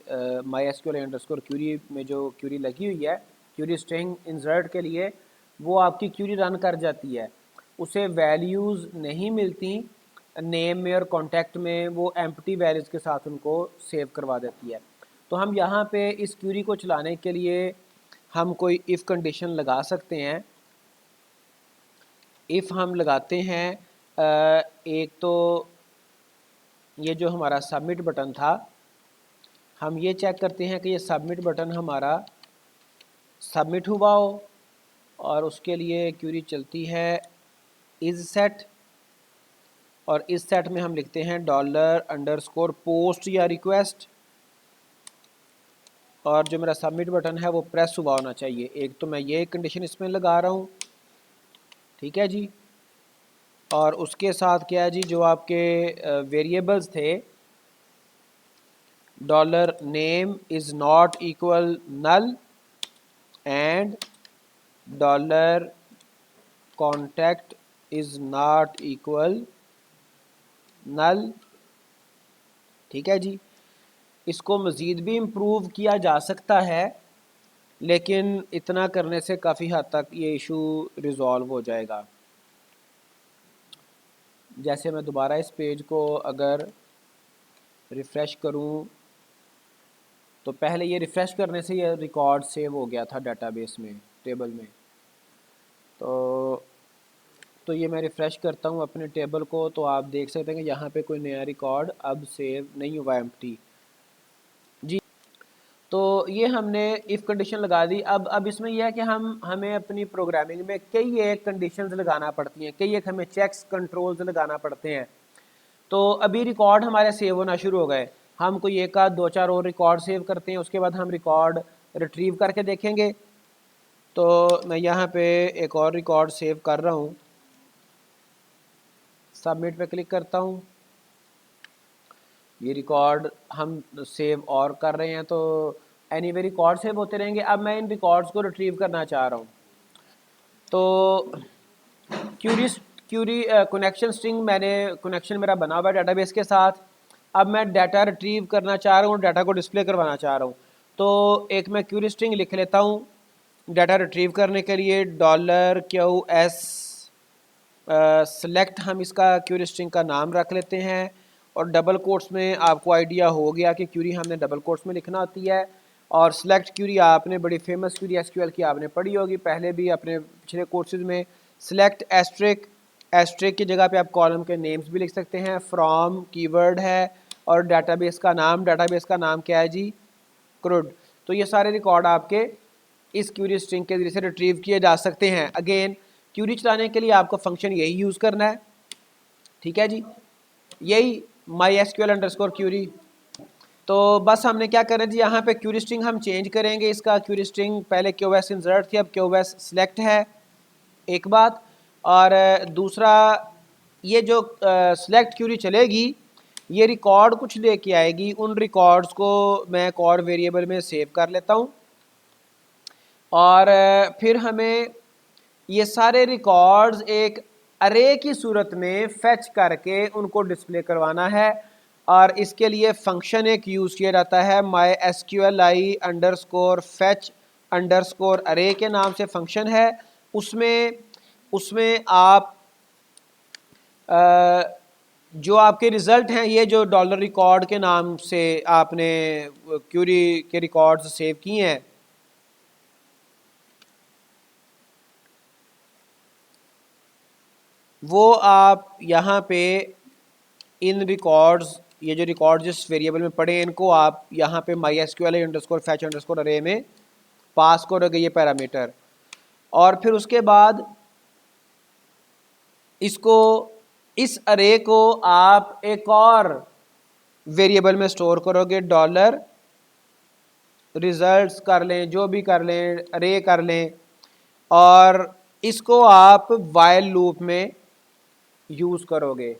माई एसक्यूएल अंडरस्कोर क्यूरी में जो क्यूरी लगी हुई है, क्यूरी स्ट्रिंग इंसर्ट के लिए, वो आपकी क्यूरी रन कर जाती है। उसे वैल्यूज़ नहीं मिलती नेम में और कॉन्टैक्ट में, वो एम्प्टी वैल्यूज़ के साथ उनको सेव करवा देती है। तो हम यहाँ पे इस क्यूरी को चलाने के लिए हम कोई इफ़ कंडीशन लगा सकते हैं। इफ़ हम लगाते हैं एक तो ये जो हमारा सबमिट बटन था, हम ये चेक करते हैं कि ये सबमिट बटन हमारा सबमिट हुआ हो, और उसके लिए क्यूरी चलती है इज़ सेट, और इस सेट में हम लिखते हैं $_ या रिक्वेस्ट, और जो मेरा सबमिट बटन है वो प्रेस हुआ होना चाहिए। एक तो मैं ये कंडीशन इसमें लगा रहा हूँ। ठीक है जी। और उसके साथ क्या है जी, जो आपके वेरिएबल्स थे, $name is not equal null and $contact is not equal null। ठीक है जी। इसको मज़ीद भी इम्प्रूव किया जा सकता है, लेकिन इतना करने से काफ़ी हद तक ये इशू रिज़ॉल्व हो जाएगा। जैसे मैं दोबारा इस पेज को अगर रिफ़्रेश करूं, तो पहले ये रिफ़्रेश करने से ये रिकॉर्ड सेव हो गया था डाटाबेस में, टेबल में। तो ये मैं रिफ़्रेश करता हूँ अपने टेबल को, तो आप देख सकते हैं कि यहाँ पे कोई नया रिकॉर्ड अब सेव नहीं हुआ, एम्प्टी जी। तो ये हमने इफ़ कंडीशन लगा दी। अब इसमें यह है कि हमें अपनी प्रोग्रामिंग में कई एक कंडीशंस लगाना पड़ती हैं, कई एक हमें चेक्स कंट्रोल्स लगाना पड़ते हैं। तो अभी रिकॉर्ड हमारे सेव होना शुरू हो गए। हम कोई एक आध दो चार और रिकॉर्ड सेव करते हैं, उसके बाद हम रिकॉर्ड रिट्रीव करके देखेंगे। तो मैं यहाँ पे एक और रिकॉर्ड सेव कर रहा हूँ, सबमिट पे क्लिक करता हूँ। ये रिकॉर्ड हम सेव और कर रहे हैं, तो एनीवे रिकॉर्ड सेव होते रहेंगे। अब मैं इन रिकॉर्ड्स को रिट्रीव करना चाह रहा हूँ। तो क्यूरी कनेक्शन स्ट्रिंग, मैंने कनेक्शन मेरा बना हुआ है डाटाबेस के साथ। अब मैं डाटा रिट्रीव करना चाह रहा हूँ, डाटा को डिस्प्ले करवाना चाह रहा हूँ। तो एक मैं क्यूरी स्ट्रिंग लिख लेता हूँ डाटा रिट्रीव करने के लिए, $QS सेलेक्ट, हम इसका क्यूरी स्ट्रिंग का नाम रख लेते हैं। और डबल कोट्स में आपको आइडिया हो गया कि क्यूरी हमने डबल कोट्स में लिखना होती है। और सिलेक्ट क्यूरी आपने बड़ी फेमस क्यूरी एसक्यूएल की आपने पढ़ी होगी पहले भी अपने पिछले कोर्सेज में। सिलेक्ट एस्ट्रिक, एस्ट्रिक की जगह पे आप कॉलम के नेम्स भी लिख सकते हैं। फ्रॉम कीवर्ड है, और डाटाबेस का नाम क्या है जी, क्रूड। तो ये सारे रिकॉर्ड आपके इस क्यूरी स्ट्रिंग के जरिए से रिट्रीव किए जा सकते हैं। अगेन क्यूरी चलाने के लिए आपको फंक्शन यही यूज़ करना है। ठीक है जी, यही MySQL_query। तो बस हमने क्या करना है जी, यहाँ पे क्यूरी स्ट्रिंग हम चेंज करेंगे। इसका क्यूरी स्ट्रिंग पहले QS इंसर्ट थी, अब QS सेलेक्ट है, एक बात। और दूसरा, ये जो सेलेक्ट क्यूरी चलेगी, ये रिकॉर्ड कुछ लेके आएगी। उन रिकॉर्ड्स को मैं एक और वेरिएबल में सेव कर लेता हूँ, और फिर हमें ये सारे रिकॉर्ड्स एक अरे की सूरत में फेच करके उनको डिस्प्ले करवाना है। और इसके लिए फंक्शन एक यूज़ किया जाता है MySQLi अंडरस्कोर फेच अंडरस्कोर अरे के नाम से फंक्शन है। उसमें उसमें आप जो आपके रिज़ल्ट हैं, ये जो डॉलर रिकॉर्ड के नाम से आपने क्यूरी के रिकॉर्ड्स सेव किए हैं, वो आप यहाँ पे इन रिकॉर्ड्स, ये जो रिकॉर्ड जिस वेरिएबल में पड़े हैं, इनको आप यहाँ पे MySQLi अंडरस्कोर फैच अंडरस्कोर अरे में पास करोगे ये पैरामीटर। और फिर उसके बाद इसको, इस अरे को आप एक और वेरिएबल में स्टोर करोगे, डॉलर रिजल्ट्स कर लें, जो भी कर लें, अरे कर लें, और इसको आप वाइल लूप में यूज़ करोगे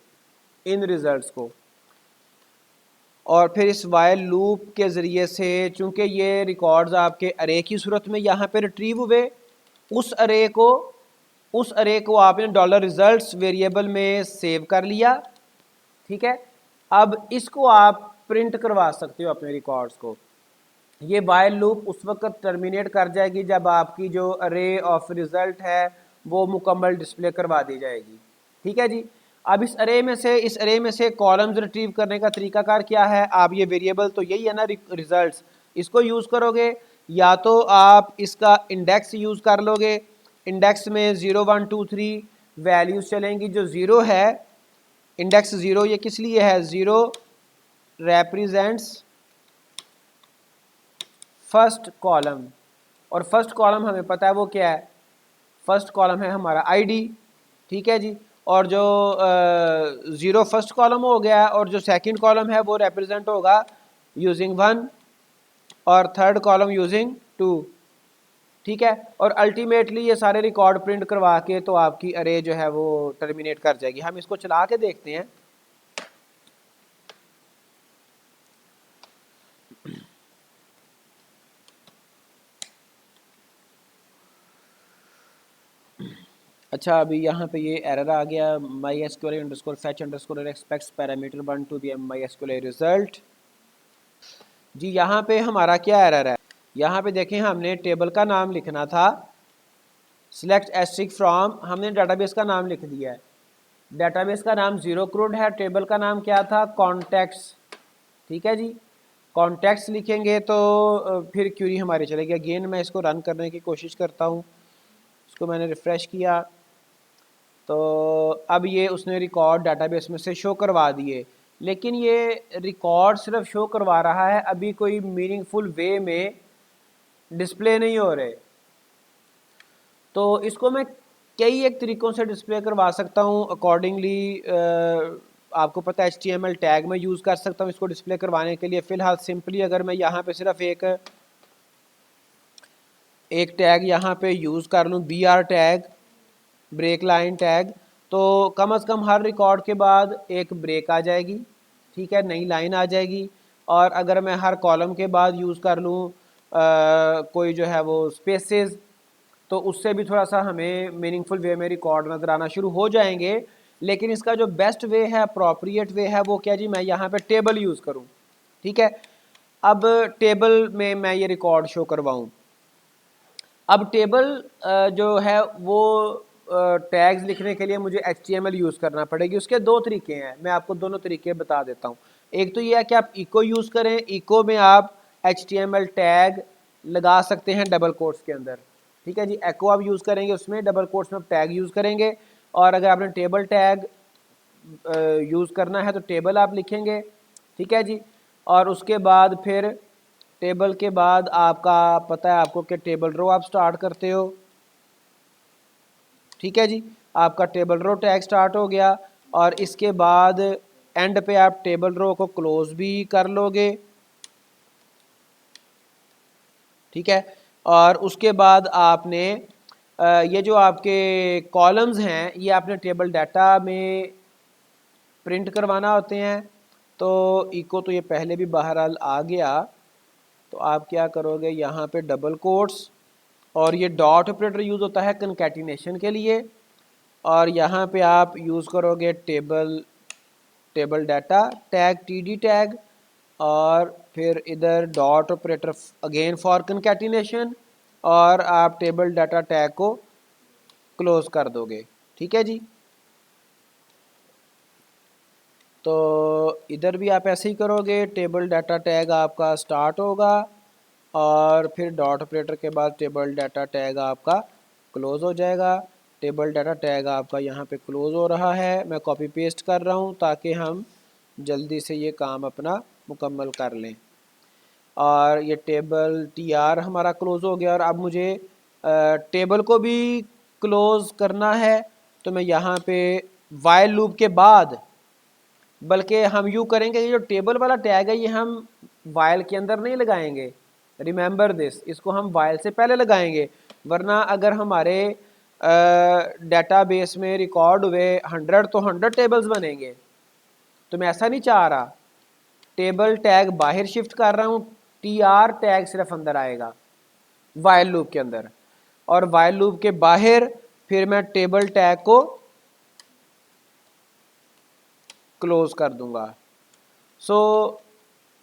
इन रिजल्ट्स को। और फिर इस वाइल लूप के ज़रिए से, चूँकि ये रिकॉर्ड्स आपके अरे की सूरत में यहाँ पे रिट्रीव हुए, उस अरे को आपने डॉलर रिजल्ट्स वेरिएबल में सेव कर लिया। ठीक है, अब इसको आप प्रिंट करवा सकते हो अपने रिकॉर्ड्स को। ये वाइल लूप उस वक्त टर्मिनेट कर जाएगी जब आपकी जो अरे ऑफ रिज़ल्ट है वो मुकम्मल डिस्प्ले करवा दी जाएगी। ठीक है जी। अब इस अरे में से कॉलम्स रिट्रीव करने का तरीकाकार क्या है? आप ये वेरिएबल तो यही है ना, रिजल्ट्स, इसको यूज़ करोगे, या तो आप इसका इंडेक्स यूज़ कर लोगे। इंडेक्स में 0 1 2 3 वैल्यूज़ चलेंगी। जो ज़ीरो है, इंडेक्स ज़ीरो, ये किस लिए है? ज़ीरो रेप्रेजेंट्स फर्स्ट कॉलम, और फर्स्ट कॉलम हमें पता है वो क्या है, फर्स्ट कॉलम है हमारा आईडी। ठीक है जी। और जो ज़ीरो फर्स्ट कॉलम हो गया, और जो सेकंड कॉलम है वो रिप्रेजेंट होगा यूजिंग 1 और थर्ड कॉलम यूजिंग 2। ठीक है। और अल्टीमेटली ये सारे रिकॉर्ड प्रिंट करवा के तो आपकी अरे जो है वो टर्मिनेट कर जाएगी। हम इसको चला के देखते हैं। अच्छा, अभी यहाँ पे ये एरर आ गया, MySQL underscore fetch underscore expects parameter 1 to the MySQL result. जी यहाँ पे हमारा क्या एरर है? यहाँ पे देखें, हमने टेबल का नाम लिखना था, सिलेक्ट एस्ट्रिक फ्रॉम, हमने डाटाबेस का नाम लिख दिया है। डाटाबेस का नाम 0 crore है, टेबल का नाम क्या था? कॉन्टेक्ट्स। ठीक है जी। कॉन्टेक्ट्स लिखेंगे तो फिर क्यूरी हमारी चलेगी। अगेन मैं इसको रन करने की कोशिश करता हूँ। इसको मैंने रिफ़्रेश किया तो अब ये उसने रिकॉर्ड डाटाबेस में से शो करवा दिए, लेकिन ये रिकॉर्ड सिर्फ शो करवा रहा है, अभी कोई मीनिंगफुल वे में डिस्प्ले नहीं हो रहे। तो इसको मैं कई एक तरीक़ों से डिस्प्ले करवा सकता हूँ। अकॉर्डिंगली आपको पता है HTML टैग में यूज़ कर सकता हूँ इसको डिस्प्ले करवाने के लिए। फ़िलहाल सिंपली अगर मैं यहाँ पे सिर्फ एक टैग यहाँ पे यूज़ कर लूँ, BR tag, break line tag, तो कम से कम हर रिकॉर्ड के बाद एक ब्रेक आ जाएगी। ठीक है, नई लाइन आ जाएगी। और अगर मैं हर कॉलम के बाद यूज़ कर लूँ कोई जो है वो स्पेसेस, तो उससे भी थोड़ा सा हमें मीनिंगफुल वे में रिकॉर्ड नज़र आना शुरू हो जाएंगे। लेकिन इसका जो बेस्ट वे है, अप्रोप्रिएट वे है, वो क्या जी? मैं यहाँ पे टेबल यूज़ करूँ। ठीक है, अब टेबल में मैं ये रिकॉर्ड शो करवाऊँ। अब टेबल जो है वो टैग्स लिखने के लिए मुझे HTML यूज़ करना पड़ेगी। उसके दो तरीके हैं, मैं आपको दोनों तरीके बता देता हूँ। एक तो ये है कि आप इको यूज़ करें, इको में आप HTML टैग लगा सकते हैं डबल कोट्स के अंदर। ठीक है जी, एको आप यूज़ करेंगे, उसमें डबल कोट्स में आप टैग यूज़ करेंगे। और अगर आपने टेबल टैग यूज़ करना है तो टेबल आप लिखेंगे। ठीक है जी। और उसके बाद फिर टेबल के बाद आपका पता है आपको कि टेबल रो आप स्टार्ट करते हो। ठीक है जी, आपका टेबल रो टैग स्टार्ट हो गया, और इसके बाद एंड पे आप टेबल रो को क्लोज भी कर लोगे। ठीक है, और उसके बाद आपने ये जो आपके कॉलम्स हैं ये आपने टेबल डाटा में प्रिंट करवाना होते हैं। तो इको तो ये पहले भी बहरहाल आ गया, तो आप क्या करोगे, यहाँ पे डबल कोट्स, और ये डॉट ऑपरेटर यूज़ होता है कनकैटिनेशन के लिए। और यहाँ पे आप यूज़ करोगे table data tag TD tag, और फिर इधर dot operator again for concatenation, और आप टेबल डाटा टैग को क्लोज कर दोगे। ठीक है जी। तो इधर भी आप ऐसे ही करोगे, टेबल डाटा टैग आपका स्टार्ट होगा और फिर डॉट ऑपरेटर के बाद टेबल डाटा टैग आपका क्लोज़ हो जाएगा। टेबल डाटा टैग आपका यहाँ पे क्लोज़ हो रहा है, मैं कॉपी पेस्ट कर रहा हूँ ताकि हम जल्दी से ये काम अपना मुकम्मल कर लें। और ये टेबल टीआर हमारा क्लोज़ हो गया, और अब मुझे टेबल को भी क्लोज़ करना है। तो मैं यहाँ पे वाइल लूप के बाद, बल्कि हम यूँ करेंगे, ये जो टेबल वाला टैग है ये हम वाइल के अंदर नहीं लगाएंगे, रिमेंबर दिस, इसको हम वाइल से पहले लगाएंगे। वरना अगर हमारे डेटाबेस में रिकॉर्ड हुए 100 तो 100 टेबल्स बनेंगे, तो मैं ऐसा नहीं चाह रहा। टेबल टैग बाहर शिफ्ट कर रहा हूँ, टीआर टैग सिर्फ अंदर आएगा वाइल लूप के अंदर, और वाइल लूप के बाहर फिर मैं टेबल टैग को क्लोज कर दूंगा। सो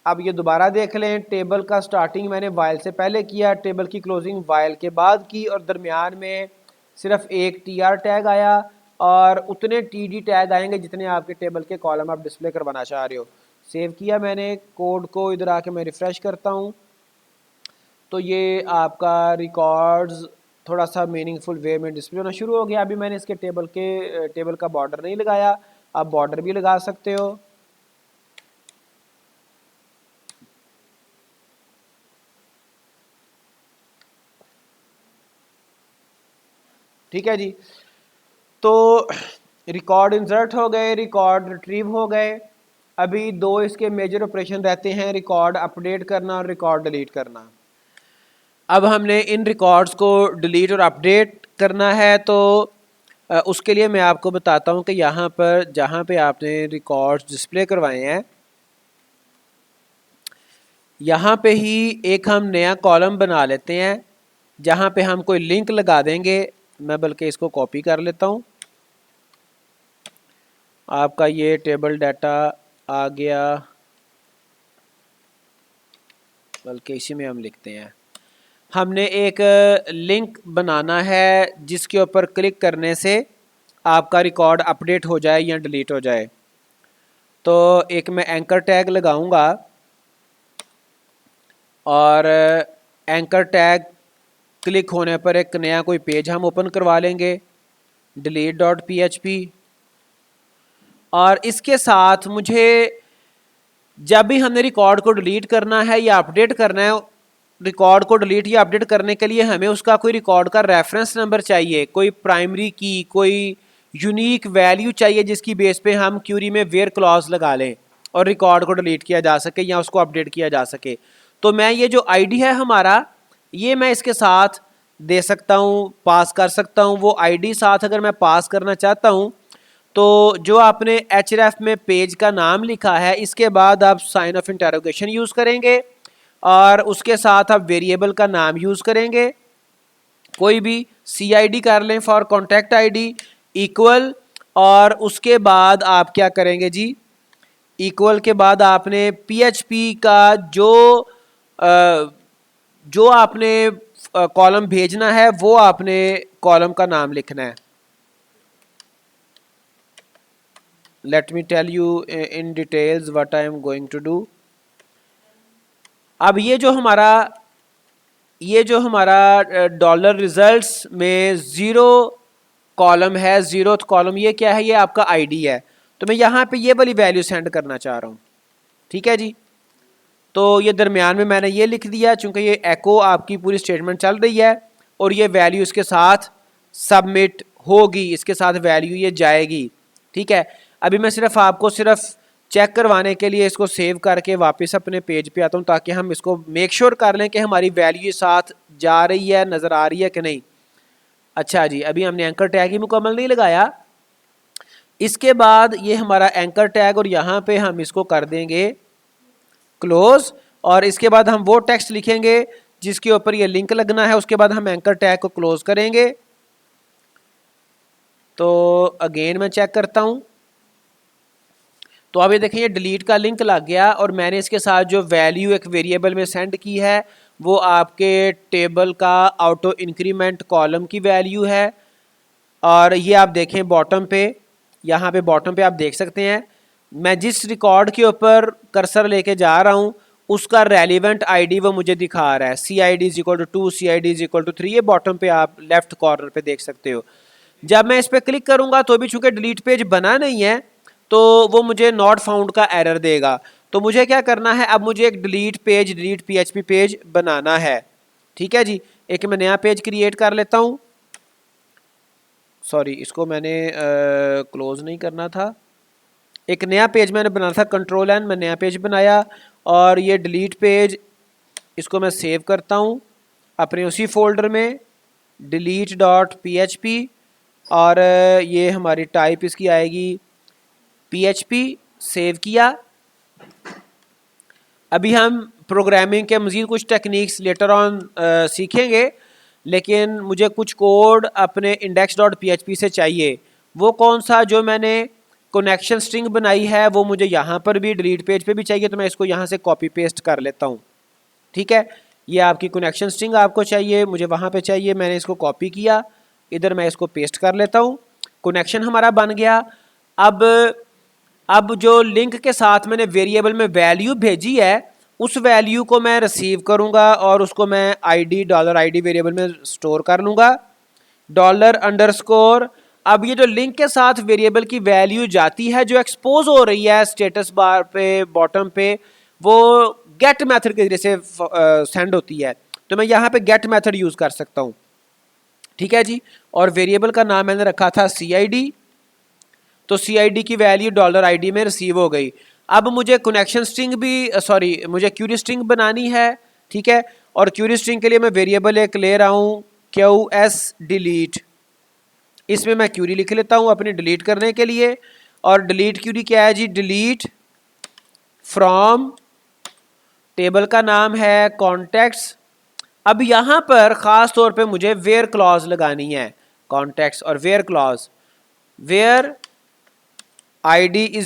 अब ये दोबारा देख लें, टेबल का स्टार्टिंग मैंने वाइल से पहले किया, टेबल की क्लोजिंग वाइल के बाद की, और दरमियान में सिर्फ एक टीआर टैग आया और उतने टीडी टैग आएंगे जितने आपके टेबल के कॉलम आप डिस्प्ले करवाना चाह रहे हो। सेव किया मैंने कोड को, इधर आके मैं रिफ़्रेश करता हूँ तो ये आपका रिकॉर्ड्स थोड़ा सा मीनिंगफुल वे में डिस्प्ले होना शुरू हो गया। अभी मैंने इसके टेबल का बॉर्डर नहीं लगाया, आप बॉर्डर भी लगा सकते हो। ठीक है जी। तो रिकॉर्ड इंसर्ट हो गए, रिकॉर्ड रिट्रीव हो गए। अभी दो इसके मेजर ऑपरेशन रहते हैं, रिकॉर्ड अपडेट करना और रिकॉर्ड डिलीट करना। अब हमने इन रिकॉर्ड्स को डिलीट और अपडेट करना है, तो उसके लिए मैं आपको बताता हूँ कि यहाँ पर जहाँ पे आपने रिकॉर्ड्स डिस्प्ले करवाए हैं, यहाँ पे ही एक हम नया कॉलम बना लेते हैं जहाँ पे हम कोई लिंक लगा देंगे। मैं बल्कि इसको कॉपी कर लेता हूँ। आपका ये टेबल डाटा आ गया, बल्कि इसी में हम लिखते हैं। हमने एक लिंक बनाना है जिसके ऊपर क्लिक करने से आपका रिकॉर्ड अपडेट हो जाए या डिलीट हो जाए। तो एक मैं एंकर टैग लगाऊंगा, और एंकर टैग क्लिक होने पर एक नया कोई पेज हम ओपन करवा लेंगे, delete.php। और इसके साथ मुझे जब भी हमने रिकॉर्ड को डिलीट करना है या अपडेट करना है, रिकॉर्ड को डिलीट या अपडेट करने के लिए हमें उसका कोई रिकॉर्ड का रेफरेंस नंबर चाहिए, कोई प्राइमरी की, कोई यूनिक वैल्यू चाहिए जिसकी बेस पे हम क्यूरी में वेयर क्लॉज लगा लें और रिकॉर्ड को डिलीट किया जा सके या उसको अपडेट किया जा सके। तो मैं ये जो आईडी है हमारा, ये मैं इसके साथ दे सकता हूँ, पास कर सकता हूँ। वो आईडी साथ अगर मैं पास करना चाहता हूँ तो जो आपने href में पेज का नाम लिखा है, इसके बाद आप साइन ऑफ इंटरोगेशन यूज़ करेंगे और उसके साथ आप वेरिएबल का नाम यूज़ करेंगे, कोई भी CID कर लें फॉर कॉन्टैक्ट ID इक्वल, और उसके बाद आप क्या करेंगे जी, इक्वल के बाद आपने PHP का जो आपने कॉलम भेजना है वो आपने कॉलम का नाम लिखना है। Let me tell you in details what I am going to do। अब ये जो हमारा डॉलर रिजल्ट्स में ज़ीरो कॉलम है, ज़ीरोथ कॉलम, ये क्या है, ये आपका आईडी है। तो मैं यहाँ पे ये वाली वैल्यू सेंड करना चाह रहा हूँ। ठीक है जी। तो ये दरमियान में मैंने ये लिख दिया, चूँकि ये एको आपकी पूरी स्टेटमेंट चल रही है और ये वैल्यू इसके साथ सबमिट होगी, इसके साथ वैल्यू ये जाएगी। ठीक है। अभी मैं सिर्फ चेक करवाने के लिए इसको सेव करके वापस अपने पेज पे आता हूँ ताकि हम इसको मेक श्योर कर लें कि हमारी वैल्यू साथ जा रही है, नज़र आ रही है कि नहीं। अच्छा जी, अभी हमने एंकर टैग ही मुकम्मल नहीं लगाया। इसके बाद ये हमारा एंकर टैग, और यहाँ पे हम इसको कर देंगे क्लोज, और इसके बाद हम वो टेक्स्ट लिखेंगे जिसके ऊपर ये लिंक लगना है। उसके बाद हम एंकर टैग को क्लोज करेंगे। तो अगेन मैं चेक करता हूँ, तो अब ये देखें ये डिलीट का लिंक लग गया और मैंने इसके साथ जो वैल्यू एक वेरिएबल में सेंड की है वो आपके टेबल का ऑटो इंक्रीमेंट कॉलम की वैल्यू है। और ये आप देखें बॉटम पे, यहाँ पे बॉटम पे आप देख सकते हैं मैं जिस रिकॉर्ड के ऊपर कर्सर लेके जा रहा हूँ उसका रेलिवेंट आईडी वो मुझे दिखा रहा है, CID=2, CID=3। ये बॉटम पे आप लेफ्ट कॉर्नर पे देख सकते हो। जब मैं इस पर क्लिक करूँगा तो भी चूंकि डिलीट पेज बना नहीं है तो वो मुझे नॉट फाउंड का एरर देगा। तो मुझे क्या करना है, अब मुझे एक डिलीट PHP पेज बनाना है। ठीक है जी, एक मैं नया पेज क्रिएट कर लेता हूँ। सॉरी, इसको मैंने क्लोज नहीं करना था, एक नया पेज मैंने बनाना था, Ctrl+N, मैं नया पेज बनाया और ये डिलीट पेज इसको मैं सेव करता हूँ अपने उसी फोल्डर में delete.php और ये हमारी टाइप इसकी आएगी PHP। सेव किया। अभी हम प्रोग्रामिंग के मज़ीद कुछ टेक्निक्स लेटर ऑन सीखेंगे, लेकिन मुझे कुछ कोड अपने index.php से चाहिए। वो कौन सा, जो मैंने कनेक्शन स्ट्रिंग बनाई है वो मुझे यहाँ पर भी डिलीट पेज पे भी चाहिए, तो मैं इसको यहाँ से कॉपी पेस्ट कर लेता हूँ। ठीक है, ये आपकी कनेक्शन स्ट्रिंग आपको चाहिए, मुझे वहाँ पे चाहिए, मैंने इसको कॉपी किया, इधर मैं इसको पेस्ट कर लेता हूँ। कनेक्शन हमारा बन गया। अब जो लिंक के साथ मैंने वेरिएबल में वैल्यू भेजी है उस वैल्यू को मैं रिसीव करूँगा और उसको मैं $ID वेरिएबल में स्टोर कर लूँगा। $_। अब ये जो लिंक के साथ वेरिएबल की वैल्यू जाती है जो एक्सपोज हो रही है स्टेटस बार पे बॉटम पे, वो गेट मेथड के जरिए से सेंड होती है। तो मैं यहाँ पे गेट मेथड यूज़ कर सकता हूँ। ठीक है जी, और वेरिएबल का नाम मैंने रखा था CID, तो CID की वैल्यू $ID में रिसीव हो गई। अब मुझे कनेक्शन स्ट्रिंग भी मुझे क्यूरी स्ट्रिंग बनानी है। ठीक है, और क्यूरी स्ट्रिंग के लिए मैं वेरिएबल एक ले रहा हूँ QS delete, इसमें मैं क्यूरी लिख लेता हूँ अपनी डिलीट करने के लिए। और डिलीट क्यूरी क्या है जी, डिलीट फ्रॉम, टेबल का नाम है कॉन्टेक्ट्स। अब यहाँ पर ख़ास तौर पे मुझे वेयर क्लॉज लगानी है, कॉन्टेक्ट्स और where clause, where ID =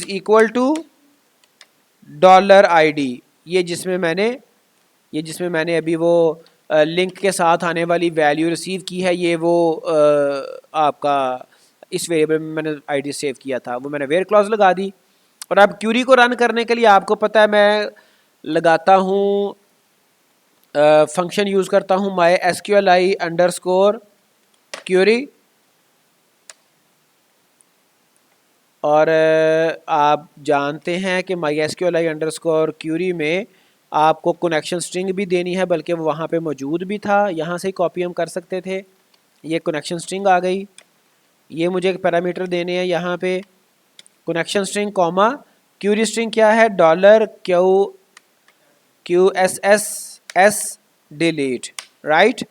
$ID, ये जिसमें मैंने अभी वो लिंक के साथ आने वाली वैल्यू रिसीव की है, ये वो आपका इस वेरिएबल में मैंने ID सेव किया था, वो मैंने वेयर क्लॉज लगा दी। और अब क्यूरी को रन करने के लिए आपको पता है मैं लगाता हूँ फंक्शन यूज़ करता हूँ MySQLi_query, और आप जानते हैं कि MySQLi_query में आपको कनेक्शन स्ट्रिंग भी देनी है, बल्कि वो वहाँ पे मौजूद भी था, यहाँ से ही कॉपी हम कर सकते थे। ये कनेक्शन स्ट्रिंग आ गई, ये मुझे एक पैरामीटर देने हैं यहाँ पे, connection string comma query string क्या है, $QSS delete, राइट।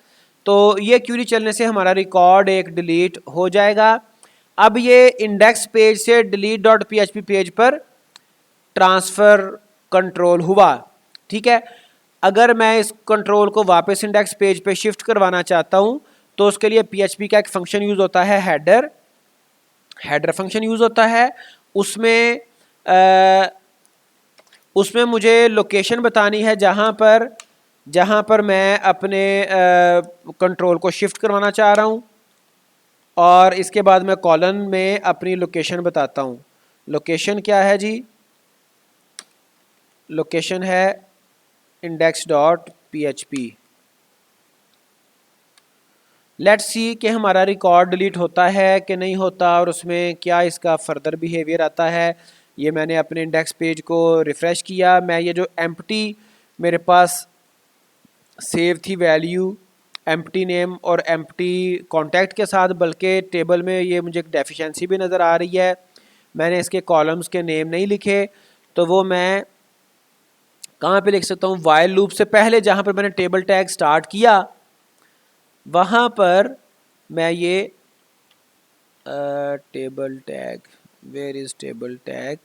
तो ये क्यूरी चलने से हमारा रिकॉर्ड एक डिलीट हो जाएगा। अब ये इंडेक्स पेज से delete.php पेज पर ट्रांसफ़र कंट्रोल हुआ। ठीक है, अगर मैं इस कंट्रोल को वापस इंडेक्स पेज पे शिफ्ट करवाना चाहता हूँ तो उसके लिए PHP का एक फंक्शन यूज़ होता है हेडर फंक्शन यूज़ होता है। उसमें मुझे लोकेशन बतानी है जहाँ पर मैं अपने कंट्रोल को शिफ्ट करवाना चाह रहा हूँ, और इसके बाद मैं कॉलन में अपनी लोकेशन बताता हूँ। लोकेशन क्या है जी, लोकेशन है index.php। लेट्स सी कि हमारा रिकॉर्ड डिलीट होता है कि नहीं होता और उसमें क्या इसका फर्दर बिहेवियर आता है। ये मैंने अपने इंडेक्स पेज को रिफ़्रेश किया, मैं ये जो एम्प्टी मेरे पास सेव थी वैल्यू एम्प्टी नेम और एम्प्टी कॉन्टैक्ट के साथ, बल्कि टेबल में ये मुझे एक डेफिशिएंसी भी नज़र आ रही है, मैंने इसके कॉलम्स के नेम नहीं लिखे, तो वो मैं कहाँ पे लिख सकता हूँ, वाइल लूप से पहले जहाँ पर मैंने टेबल टैग स्टार्ट किया वहाँ पर मैं ये table tag, where is table tag,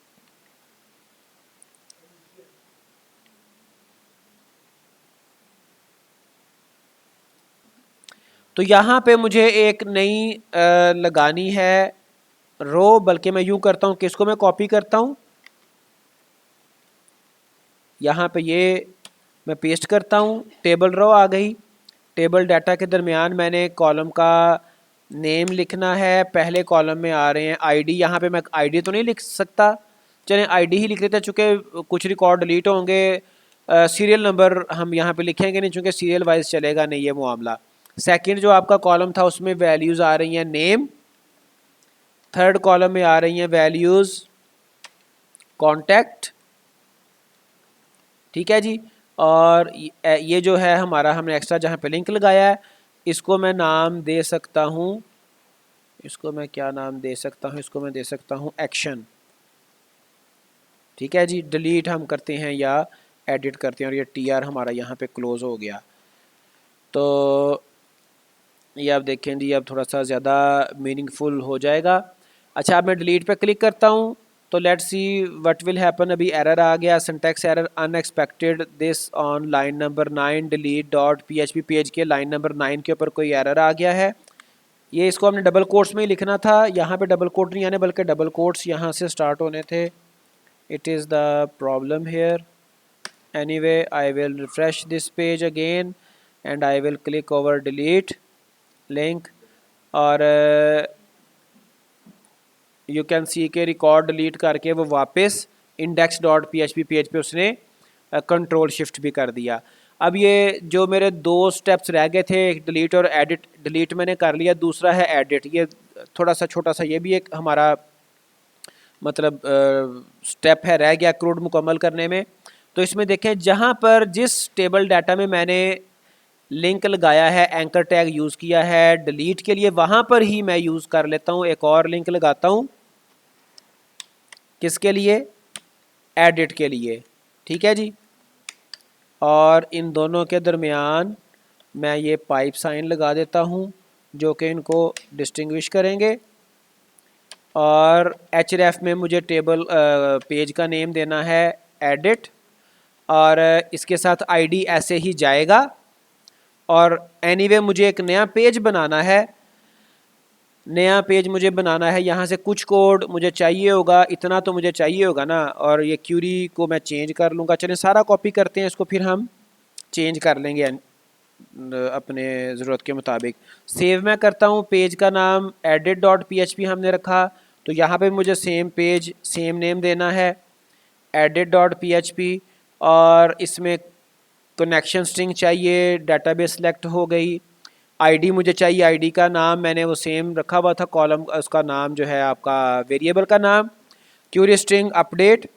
तो यहाँ पे मुझे एक नई लगानी है रो, बल्कि मैं यूँ करता हूँ कि इसको मैं कॉपी करता हूँ, यहाँ पे ये मैं पेस्ट करता हूँ, टेबल रो आ गई। टेबल डाटा के दरमियान मैंने कॉलम का नेम लिखना है, पहले कॉलम में आ रहे हैं आईडी, यहाँ पे मैं आईडी तो नहीं लिख सकता, चलें आईडी ही लिख लेते हैं, चूँकि कुछ रिकॉर्ड डिलीट होंगे। सीरियल नंबर हम यहाँ पे लिखेंगे नहीं, चूँकि सीरियल वाइज चलेगा नहीं ये मामला। सेकंड जो आपका कॉलम था उसमें वैल्यूज़ आ रही हैं नेम, थर्ड कॉलम में आ रही हैं वैल्यूज़ कॉन्टैक्ट, ठीक है जी। और ये जो है हमारा हमने एक्स्ट्रा जहाँ पे लिंक लगाया है, इसको मैं नाम दे सकता हूँ, इसको मैं क्या नाम दे सकता हूँ, इसको मैं दे सकता हूँ एक्शन, ठीक है जी। डिलीट हम करते हैं या एडिट करते हैं, और ये टीआर हमारा यहाँ पे क्लोज हो गया। तो ये आप देखें जी, अब थोड़ा सा ज़्यादा मीनिंगफुल हो जाएगा। अच्छा, अब मैं डिलीट पे क्लिक करता हूँ तो let's see what will happen. अभी एरर आ गया, syntax error unexpected this on line number 9 delete dot PHP page के लाइन नंबर 9 के ऊपर कोई एरर आ गया है। ये इसको हमने डबल कोट्स में ही लिखना था, यहाँ पे डबल कोट नहीं आने बल्कि डबल कोट्स यहाँ से स्टार्ट होने थे। It is the problem here. Anyway I will refresh this page again and I will click over delete link, और यू कैन सी के रिकॉर्ड डिलीट करके वो वापस index.php पेज पे उसने कंट्रोल शिफ्ट भी कर दिया। अब ये जो मेरे दो स्टेप्स रह गए थे, एक डिलीट और एडिट, डिलीट मैंने कर लिया, दूसरा है एडिट। ये थोड़ा सा छोटा सा ये भी एक हमारा मतलब स्टेप है, रह गया क्रूड मुकम्मल करने में। तो इसमें देखें, जहाँ पर जिस टेबल डाटा में मैंने लिंक लगाया है, एंकर टैग यूज़ किया है डिलीट के लिए, वहाँ पर ही मैं यूज़ कर लेता हूँ एक और लिंक लगाता हूँ, किसके लिए, एडिट के लिए, ठीक है जी। और इन दोनों के दरमियान मैं ये पाइप साइन लगा देता हूँ जो कि इनको डिस्टिंग्विश करेंगे। और href में मुझे टेबल पेज का नेम देना है एडिट, और इसके साथ आईडी ऐसे ही जाएगा। और एनीवे मुझे एक नया पेज बनाना है, नया पेज मुझे बनाना है, यहाँ से कुछ कोड मुझे चाहिए होगा, इतना तो मुझे चाहिए होगा ना, और ये क्यूरी को मैं चेंज कर लूँगा। चलिए सारा कॉपी करते हैं, इसको फिर हम चेंज कर लेंगे अपने ज़रूरत के मुताबिक। सेव मैं करता हूँ, पेज का नाम edit.php हमने रखा, तो यहाँ पे मुझे सेम पेज सेम नेम देना है edit.php, और इसमें कनेक्शन स्ट्रिंग चाहिए, डेटाबेस सेलेक्ट हो गई, आईडी मुझे चाहिए, आईडी का नाम मैंने वो सेम रखा हुआ था, कॉलम उसका नाम जो है आपका वेरिएबल का नाम, क्यूरी स्ट्रिंग अपडेट।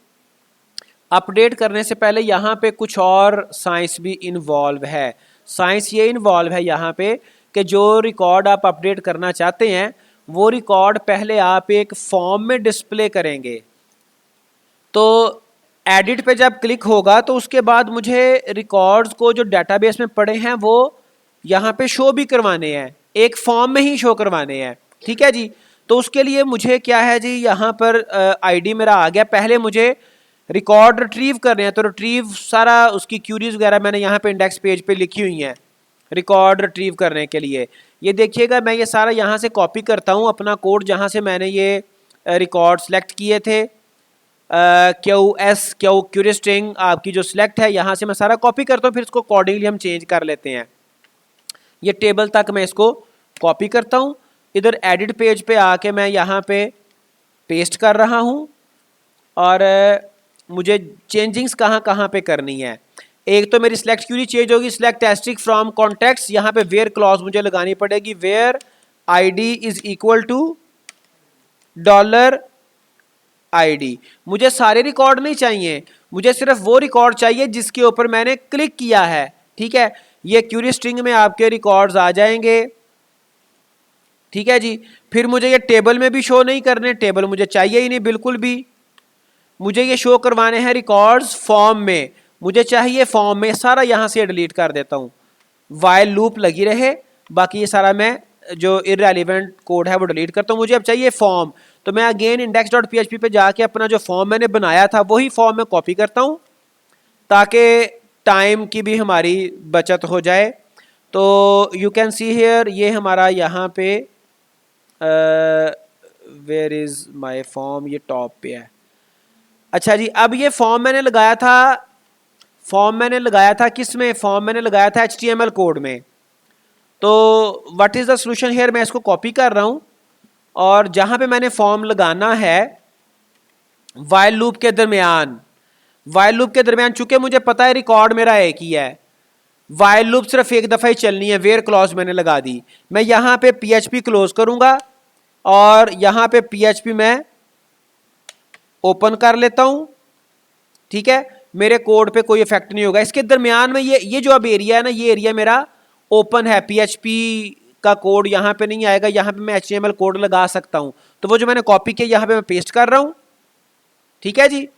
अपडेट करने से पहले यहाँ पे कुछ और साइंस भी इन्वॉल्व है। साइंस ये इन्वॉल्व है यहाँ पे कि जो रिकॉर्ड आप अपडेट करना चाहते हैं वो रिकॉर्ड पहले आप एक फॉर्म में डिस्प्ले करेंगे। तो एडिट पे जब क्लिक होगा तो उसके बाद मुझे रिकॉर्ड्स को जो डेटाबेस में पड़े हैं वो यहाँ पे शो भी करवाने हैं, एक फॉर्म में ही शो करवाने हैं, ठीक है जी। तो उसके लिए मुझे क्या है जी, यहाँ पर आईडी मेरा आ गया, पहले मुझे रिकॉर्ड रिट्रीव करने हैं, तो रिट्रीव सारा उसकी क्यूरीज वगैरह मैंने यहाँ पे इंडेक्स पेज पे लिखी हुई हैं रिकॉर्ड रिट्रीव करने के लिए। ये देखिएगा मैं ये सारा यहाँ से कॉपी करता हूँ अपना कोड, जहाँ से मैंने ये रिकॉर्ड सेलेक्ट किए थे, क्यूरी स्ट्रिंग आपकी जो सिलेक्ट है, यहाँ से मैं सारा कॉपी करता हूँ, फिर इसको अकॉर्डिंगली हम चेंज कर लेते हैं। ये टेबल तक मैं इसको कॉपी करता हूँ, इधर एडिट पेज पे आके मैं यहाँ पे पेस्ट कर रहा हूँ, और मुझे चेंजिंग्स कहाँ कहाँ पे करनी है। एक तो मेरी सिलेक्ट क्यूरी चेंज होगी, सिलेक्ट एस्ट्रिक फ्रॉम कॉन्टेक्ट्स, यहाँ पे वेयर क्लॉज मुझे लगानी पड़ेगी, where ID is equal to $ID। मुझे सारे रिकॉर्ड नहीं चाहिए, मुझे सिर्फ वो रिकॉर्ड चाहिए जिसके ऊपर मैंने क्लिक किया है, ठीक है। ये क्यूरी स्ट्रिंग में आपके रिकॉर्ड्स आ जाएंगे, ठीक है जी। फिर मुझे ये टेबल में भी शो नहीं करने, टेबल मुझे चाहिए ही नहीं बिल्कुल भी, मुझे ये शो करवाने हैं रिकॉर्ड्स फॉर्म में, मुझे चाहिए फॉर्म में, सारा यहाँ से डिलीट कर देता हूँ, वाइल लूप लगी रहे, बाकी ये सारा मैं जो इररेलेवेंट कोड है वो डिलीट करता हूँ। मुझे अब चाहिए फॉर्म, तो मैं अगेन index.php पे जाके अपना जो फॉर्म मैंने बनाया था वही फॉर्म में कॉपी करता हूँ ताकि टाइम की भी हमारी बचत हो जाए। तो यू कैन सी हेयर, ये हमारा यहाँ पे वेयर इज़ माई फॉर्म, ये टॉप पे है। अच्छा जी, अब ये फॉर्म मैंने लगाया था, किस में? फॉर्म मैंने लगाया था HTML कोड में। तो what is the solution here, मैं इसको कॉपी कर रहा हूँ और जहाँ पे मैंने फॉर्म लगाना है वाइल लूप के दरमियान, चूंकि मुझे पता है रिकॉर्ड मेरा एक ही है, वाइल लूप सिर्फ एक दफ़ा ही चलनी है, वेयर क्लॉज मैंने लगा दी। मैं यहाँ पे PHP क्लोज करूँगा और यहाँ पे PHP मैं ओपन कर लेता हूँ, ठीक है। मेरे कोड पे कोई इफेक्ट नहीं होगा। इसके दरमियान में ये जो अब एरिया है ना, ये एरिया मेरा ओपन है, PHP का कोड यहाँ पे नहीं आएगा, यहाँ पे मैं HTML कोड लगा सकता हूँ। तो वो जो मैंने कॉपी किया यहाँ पे मैं पेस्ट कर रहा हूँ, ठीक है जी।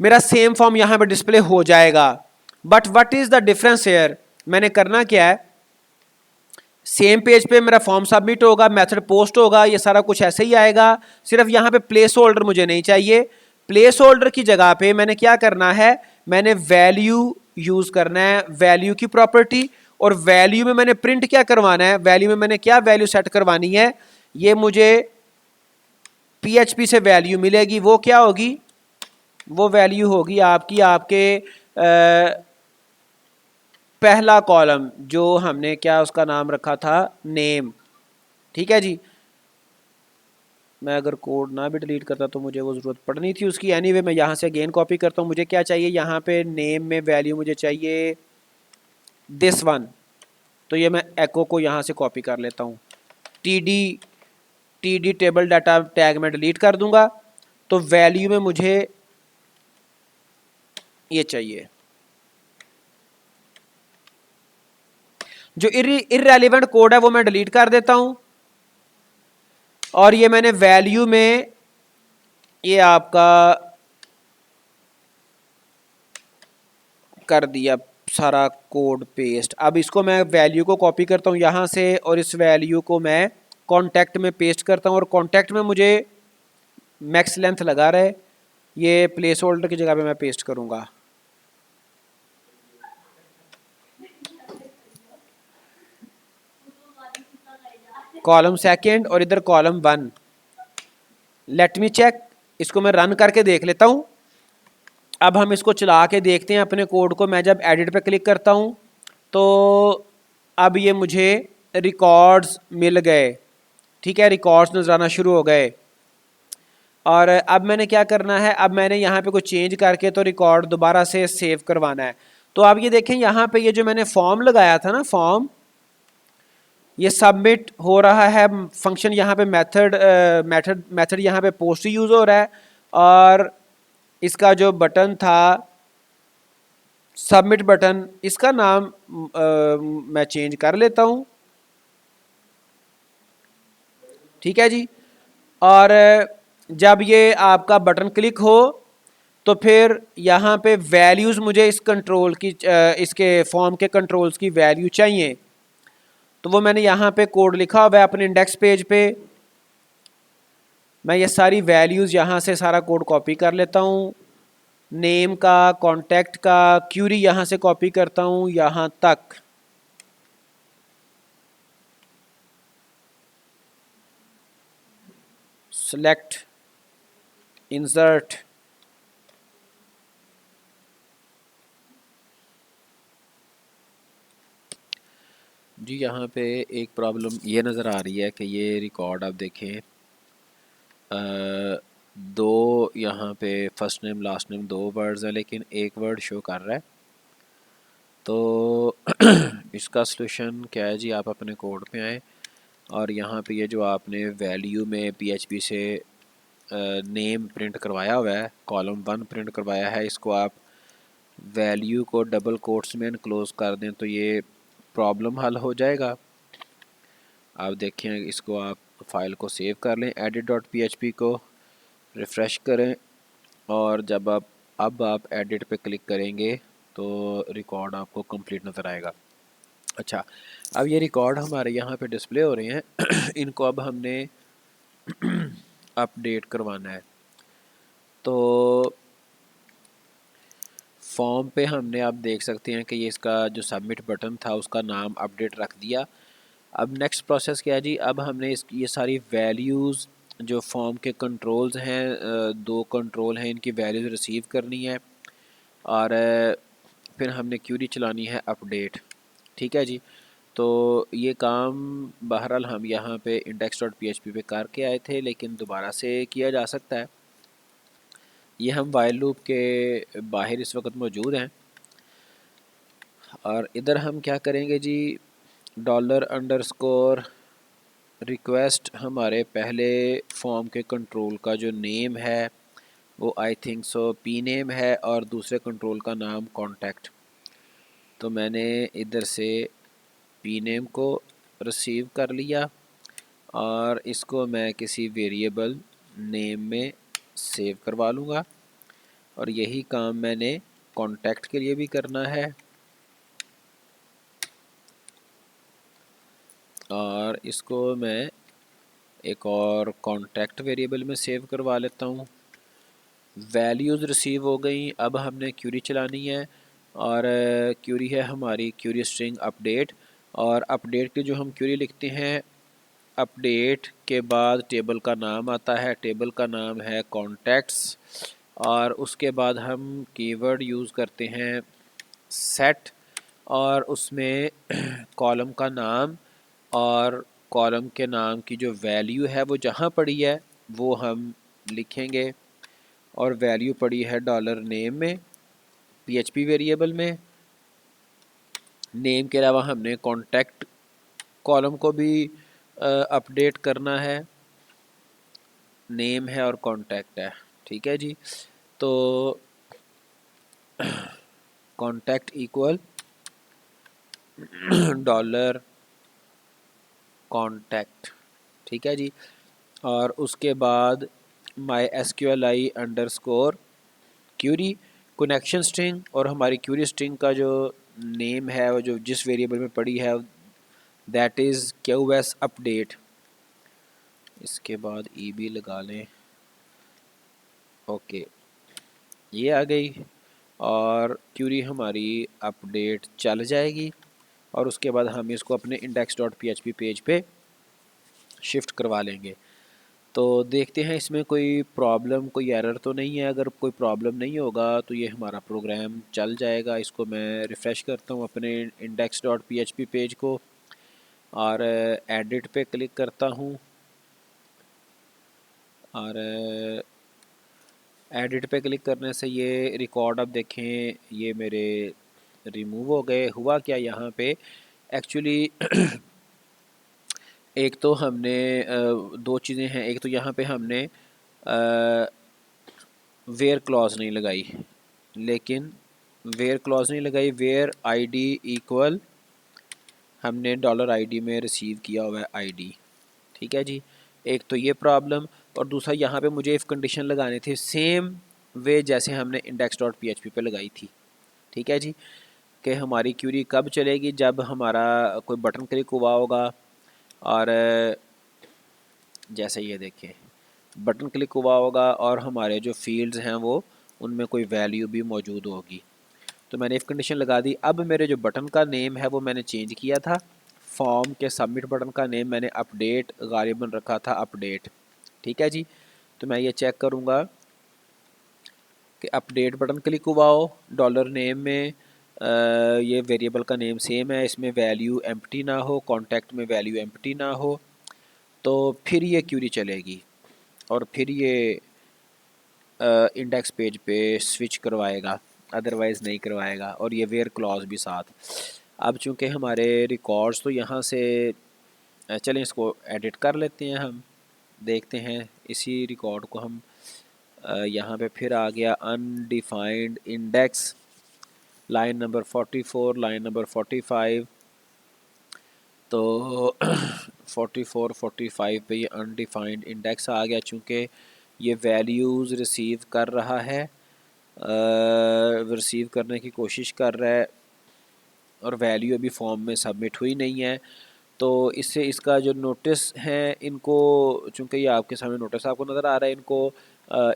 मेरा सेम फॉर्म यहाँ पे डिस्प्ले हो जाएगा। But what is the difference here, मैंने करना क्या है, सेम पेज पे मेरा फॉर्म सबमिट होगा, मेथड पोस्ट होगा, ये सारा कुछ ऐसे ही आएगा। सिर्फ यहाँ पे प्लेस होल्डर मुझे नहीं चाहिए। प्लेस होल्डर की जगह पे मैंने क्या करना है, मैंने वैल्यू यूज करना है, वैल्यू की प्रॉपर्टी। और वैल्यू में मैंने प्रिंट क्या करवाना है, वैल्यू में मैंने क्या वैल्यू सेट करवानी है, ये मुझे PHP से वैल्यू मिलेगी। वो क्या होगी, वो वैल्यू होगी आपकी, आपके पहला कॉलम जो हमने क्या उसका नाम रखा था, नेम, ठीक है जी। मैं अगर कोड ना भी डिलीट करता तो मुझे वो ज़रूरत पड़नी थी उसकी। एनीवे मैं यहाँ से अगेन कॉपी करता हूँ। मुझे क्या चाहिए, यहाँ पे नेम में वैल्यू मुझे चाहिए दिस वन। तो ये मैं एको को यहाँ से कॉपी कर लेता हूँ, T D table data tag में डिलीट कर दूंगा। तो वैल्यू में मुझे ये चाहिए, जो इर्रेलेवेंट कोड है वो मैं डिलीट कर देता हूँ। और ये मैंने वैल्यू में ये आपका कर दिया सारा कोड पेस्ट। अब इसको मैं वैल्यू को कॉपी करता हूँ यहाँ से और इस वैल्यू को मैं कॉन्टैक्ट में पेस्ट करता हूँ। और कॉन्टैक्ट में मुझे मैक्स लेंथ लगा रहे, ये प्लेस होल्डर की जगह पे मैं पेस्ट करूँगा। कॉलम सेकेंड और इधर column one. Let me check, इसको मैं रन करके देख लेता हूँ। अब हम इसको चला के देखते हैं अपने कोड को। मैं जब एडिट पे क्लिक करता हूँ तो अब ये मुझे रिकॉर्ड्स मिल गए, ठीक है, रिकॉर्ड्स नजर आना शुरू हो गए। और अब मैंने क्या करना है, अब मैंने यहाँ पे कुछ चेंज करके तो रिकॉर्ड दोबारा से सेव करवाना है। तो अब ये देखें यहाँ पे ये जो मैंने फॉर्म लगाया था ना, फॉर्म, ये सबमिट हो रहा है। फंक्शन यहाँ पे मेथड यहाँ पे पोस्ट यूज हो रहा है। और इसका जो बटन था सबमिट बटन, इसका नाम मैं चेंज कर लेता हूँ, ठीक है जी। और जब ये आपका बटन क्लिक हो तो फिर यहाँ पे वैल्यूज़ मुझे इस कंट्रोल की इसके फॉर्म के कंट्रोल्स की वैल्यू चाहिए। तो वो मैंने यहाँ पे कोड लिखा हुआ है अपने इंडेक्स पेज पे। मैं ये सारी वैल्यूज़ यहाँ से सारा कोड कॉपी कर लेता हूँ। नेम का, कॉन्टैक्ट का, क्यूरी यहाँ से कॉपी करता हूँ यहाँ तक। सेलेक्ट, इंसर्ट, जी। यहाँ पे एक प्रॉब्लम ये नज़र आ रही है कि ये रिकॉर्ड आप देखें, दो यहाँ पे फर्स्ट नेम लास्ट नेम दो वर्ड्स हैं लेकिन एक वर्ड शो कर रहा है। तो इसका सलूशन क्या है जी, आप अपने कोड पे आएँ और यहाँ पे ये जो आपने वैल्यू में PHP से नेम प्रिंट करवाया हुआ है, कॉलम वन प्रिंट करवाया है, इसको आप वैल्यू को डबल कोट्स में क्लोज कर दें तो ये प्रॉब्लम हल हो जाएगा। आप देखें, इसको आप फाइल को सेव कर लें, edit.php को रिफ़्रेश करें और जब आप एडिट पे क्लिक करेंगे तो रिकॉर्ड आपको कंप्लीट नज़र आएगा। अच्छा, अब ये रिकॉर्ड हमारे यहाँ पे डिस्प्ले हो रहे हैं इनको अब हमने अपडेट करवाना है। तो फॉर्म पे हमने आप देख सकते हैं कि ये इसका जो सबमिट बटन था उसका नाम अपडेट रख दिया। अब नेक्स्ट प्रोसेस क्या है जी, अब हमने ये सारी वैल्यूज़ जो फॉर्म के कंट्रोल्स हैं, दो कंट्रोल हैं, इनकी वैल्यूज़ रिसीव करनी है और फिर हमने क्यूरी चलानी है अपडेट। ठीक है जी। तो ये काम बहरहाल हम यहाँ पे index.php पे करके आए थे, लेकिन दोबारा से किया जा सकता है। ये हम वाइल लूप के बाहर इस वक्त मौजूद हैं और इधर हम क्या करेंगे जी, $_ रिक्वेस्ट हमारे पहले फॉर्म के कंट्रोल का जो नेम है वो I think so P name है और दूसरे कंट्रोल का नाम कॉन्टैक्ट। तो मैंने इधर से पी नेम को रिसीव कर लिया और इसको मैं किसी वेरिएबल नेम में सेव करवा लूँगा और यही काम मैंने कॉन्टैक्ट के लिए भी करना है और इसको मैं एक और कॉन्टैक्ट वेरिएबल में सेव करवा लेता हूँ। वैल्यूज़ रिसीव हो गई। अब हमने क्यूरी चलानी है और क्यूरी है हमारी क्यूरी स्ट्रिंग अपडेट, और अपडेट की जो हम क्यूरी लिखते हैं, अपडेट के बाद टेबल का नाम आता है, टेबल का नाम है कॉन्टैक्ट्स, और उसके बाद हम कीवर्ड यूज़ करते हैं सेट और उसमें कॉलम का नाम और कॉलम के नाम की जो वैल्यू है वो जहाँ पड़ी है वो हम लिखेंगे और वैल्यू पड़ी है $नेम में, PHP वेरिएबल में। नेम के अलावा हमने कॉन्टैक्ट कॉलम को भी अपडेट करना है, नेम है और कॉन्टैक्ट है। ठीक है जी। तो कॉन्टैक्ट इक्वल डॉलर कॉन्टैक्ट। ठीक है जी। और उसके बाद MySQLi underscore query connection string, और हमारी क्यूरी स्ट्रिंग का जो नेम है वो जो जिस वेरिएबल में पड़ी है दैट इज़ QS अपडेट। इसके बाद EB लगा लें। ओके, ये आ गई और क्यूरी हमारी अपडेट चल जाएगी और उसके बाद हम इसको अपने index.php पेज पे शिफ्ट करवा लेंगे। तो देखते हैं इसमें कोई प्रॉब्लम, कोई एरर तो नहीं है। अगर कोई प्रॉब्लम नहीं होगा तो ये हमारा प्रोग्राम चल जाएगा। इसको मैं रिफ़्रेश करता हूँ अपने index.php पेज को और एडिट पे क्लिक करता हूँ और एडिट पे क्लिक करने से ये रिकॉर्ड, अब देखें ये मेरे रिमूव हो गए। हुआ क्या यहाँ पे एक्चुअली एक तो हमने दो चीज़ें हैं। एक तो यहाँ पे हमने वेयर क्लॉज नहीं लगाई, लेकिन वेयर क्लॉज नहीं लगाई, वेयर आईडी इक्वल हमने $ID में रिसीव किया हुआ है आईडी। ठीक है जी। एक तो ये प्रॉब्लम, और दूसरा यहाँ पे मुझे इफ़ कंडीशन लगानी थी सेम वे जैसे हमने index.php पे लगाई थी। ठीक है जी, कि हमारी क्यूरी कब चलेगी, जब हमारा कोई बटन क्लिक हुआ होगा और जैसे ये देखें बटन क्लिक हुआ होगा और हमारे जो फील्ड्स हैं वो उनमें कोई वैल्यू भी मौजूद होगी। तो मैंने इफ़ कंडीशन लगा दी। अब मेरे जो बटन का नेम है वो मैंने चेंज किया था। फॉर्म के सबमिट बटन का नेम मैंने अपडेट गालिबन रखा था, अपडेट। ठीक है जी। तो मैं ये चेक करूँगा कि अपडेट बटन क्लिक हुआ हो, $नेम में ये वेरिएबल का नेम सेम है, इसमें वैल्यू एम्प्टी ना हो, कॉन्टैक्ट में वैल्यू एम्प्टी ना हो, तो फिर ये क्यूरी चलेगी और फिर ये इंडेक्स पेज पे स्विच करवाएगा, अदरवाइज़ नहीं करवाएगा। और ये वेयर क्लॉज भी साथ। अब चूँकि हमारे रिकॉर्ड्स तो यहाँ से चलें इसको एडिट कर लेते हैं। हम देखते हैं इसी रिकॉर्ड को हम यहाँ पे फिर आ गया undefined index, line number 44, line number 45। तो 44 45 पे ये अनडिफाइंड इंडेक्स आ गया, चूँकि ये वैल्यूज़ रिसीव कर रहा है, रिसीव करने की कोशिश कर रहा है और वैल्यू अभी फॉर्म में सबमिट हुई नहीं है। तो इससे इसका जो नोटिस हैं इनको, चूँकि ये आपके सामने नोटिस आपको नज़र आ रहा है, इनको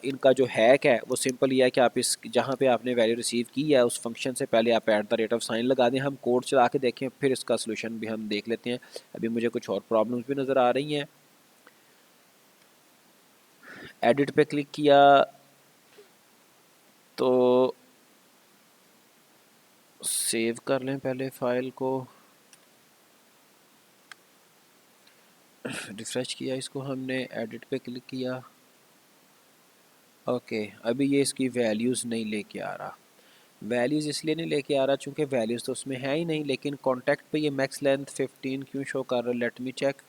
इनका जो हैक है वो सिंपल ये है कि आप इस जहाँ पे आपने वैल्यू रिसीव की है उस फंक्शन से पहले आप @ लगा दें। हम कोड चला के देखें, फिर इसका सलूशन भी हम देख लेते हैं। अभी मुझे कुछ और प्रॉब्लम्स भी नज़र आ रही हैं। एडिट पे क्लिक किया तो सेव कर लें पहले फाइल को, रिफ़्रेश किया इसको हमने, एडिट पे क्लिक किया। ओके, अभी ये इसकी वैल्यूज़ नहीं लेके आ रहा। वैल्यूज़ इसलिए नहीं लेके आ रहा चूँकि वैल्यूज़ तो उसमें है ही नहीं, लेकिन कॉन्टैक्ट पे ये मैक्स लेंथ 15 क्यों शो कर रहा है? Let me check.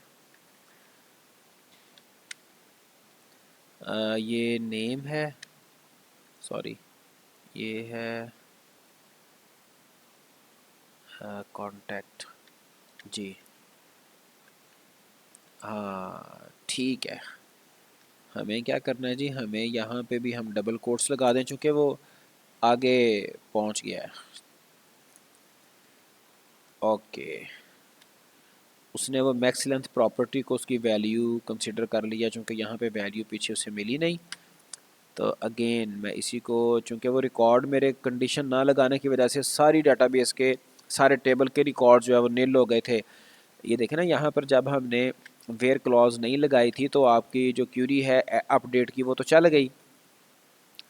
ये नेम है, सॉरी ये है कॉन्टैक्ट जी, हाँ ठीक है। हमें क्या करना है जी, हमें यहाँ पे भी हम डबल कोट्स लगा दें चूँकि वो आगे पहुँच गया है। ओके, उसने वो मैक्स लेंथ प्रॉपर्टी को उसकी वैल्यू कंसिडर कर लिया चूँकि यहाँ पे वैल्यू पीछे उसे मिली नहीं। तो अगेन मैं इसी को, चूँकि वो रिकॉर्ड मेरे कंडीशन ना लगाने की वजह से सारी डाटाबेस के सारे टेबल के रिकॉर्ड जो है वो नील हो गए थे। ये देखें ना, यहाँ पर जब हमने वेयर क्लॉज नहीं लगाई थी तो आपकी जो क्यूरी है अपडेट की वो तो चल गई,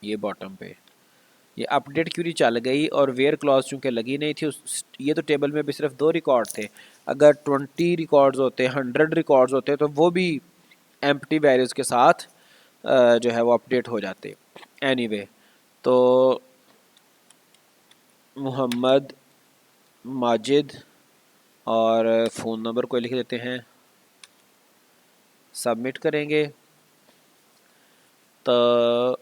ये बॉटम पे ये अपडेट क्यूरी चल गई और वेयर क्लॉज चूँकि लगी नहीं थी ये तो टेबल में भी सिर्फ 2 रिकॉर्ड थे। अगर 20 रिकॉर्ड्स होते, 100 रिकॉर्ड्स होते तो वो भी एम्प्टी वैल्यूज़ के साथ जो है वो अपडेट हो जाते। एनीवे तो मोहम्मद माजिद और फ़ोन नंबर को लिख देते हैं, सबमिट करेंगे तो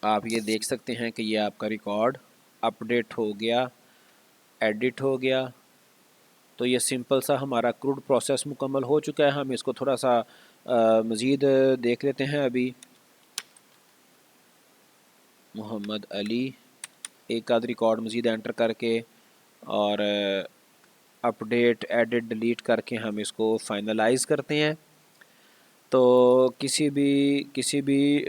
आप ये देख सकते हैं कि ये आपका रिकॉर्ड अपडेट हो गया, एडिट हो गया। तो ये सिंपल सा हमारा क्रूड प्रोसेस मुकम्मल हो चुका है। हम इसको थोड़ा सा मज़ीद देख लेते हैं। अभी मोहम्मद अली एक आध रिकॉर्ड मज़ीद एंटर करके और अपडेट एडिट डिलीट करके हम इसको फाइनलाइज़ करते हैं। तो किसी भी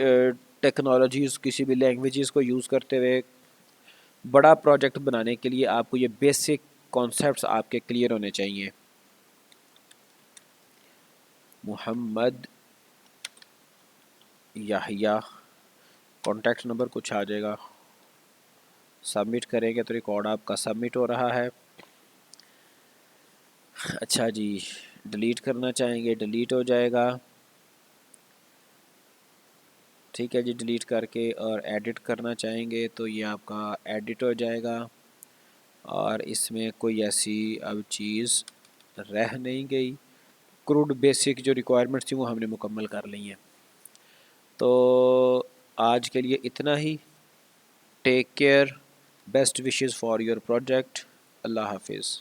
टेक्नोलॉजीज़, किसी भी लैंग्वेजेस को यूज़ करते हुए बड़ा प्रोजेक्ट बनाने के लिए आपको ये बेसिक कॉन्सेप्ट्स आपके क्लियर होने चाहिए। मोहम्मद याहिया, कॉन्टैक्ट नंबर कुछ आ जाएगा, सबमिट करेंगे तो रिकॉर्ड आपका सबमिट हो रहा है। अच्छा जी, डिलीट करना चाहेंगे डिलीट हो जाएगा। ठीक है जी, डिलीट करके और एडिट करना चाहेंगे तो ये आपका एडिट हो जाएगा और इसमें कोई ऐसी अब चीज़ रह नहीं गई। क्रूड बेसिक जो रिक्वायरमेंट्स थी वो हमने मुकम्मल कर ली हैं। तो आज के लिए इतना ही। Take care, best wishes for your project. अल्लाह हाफिज़।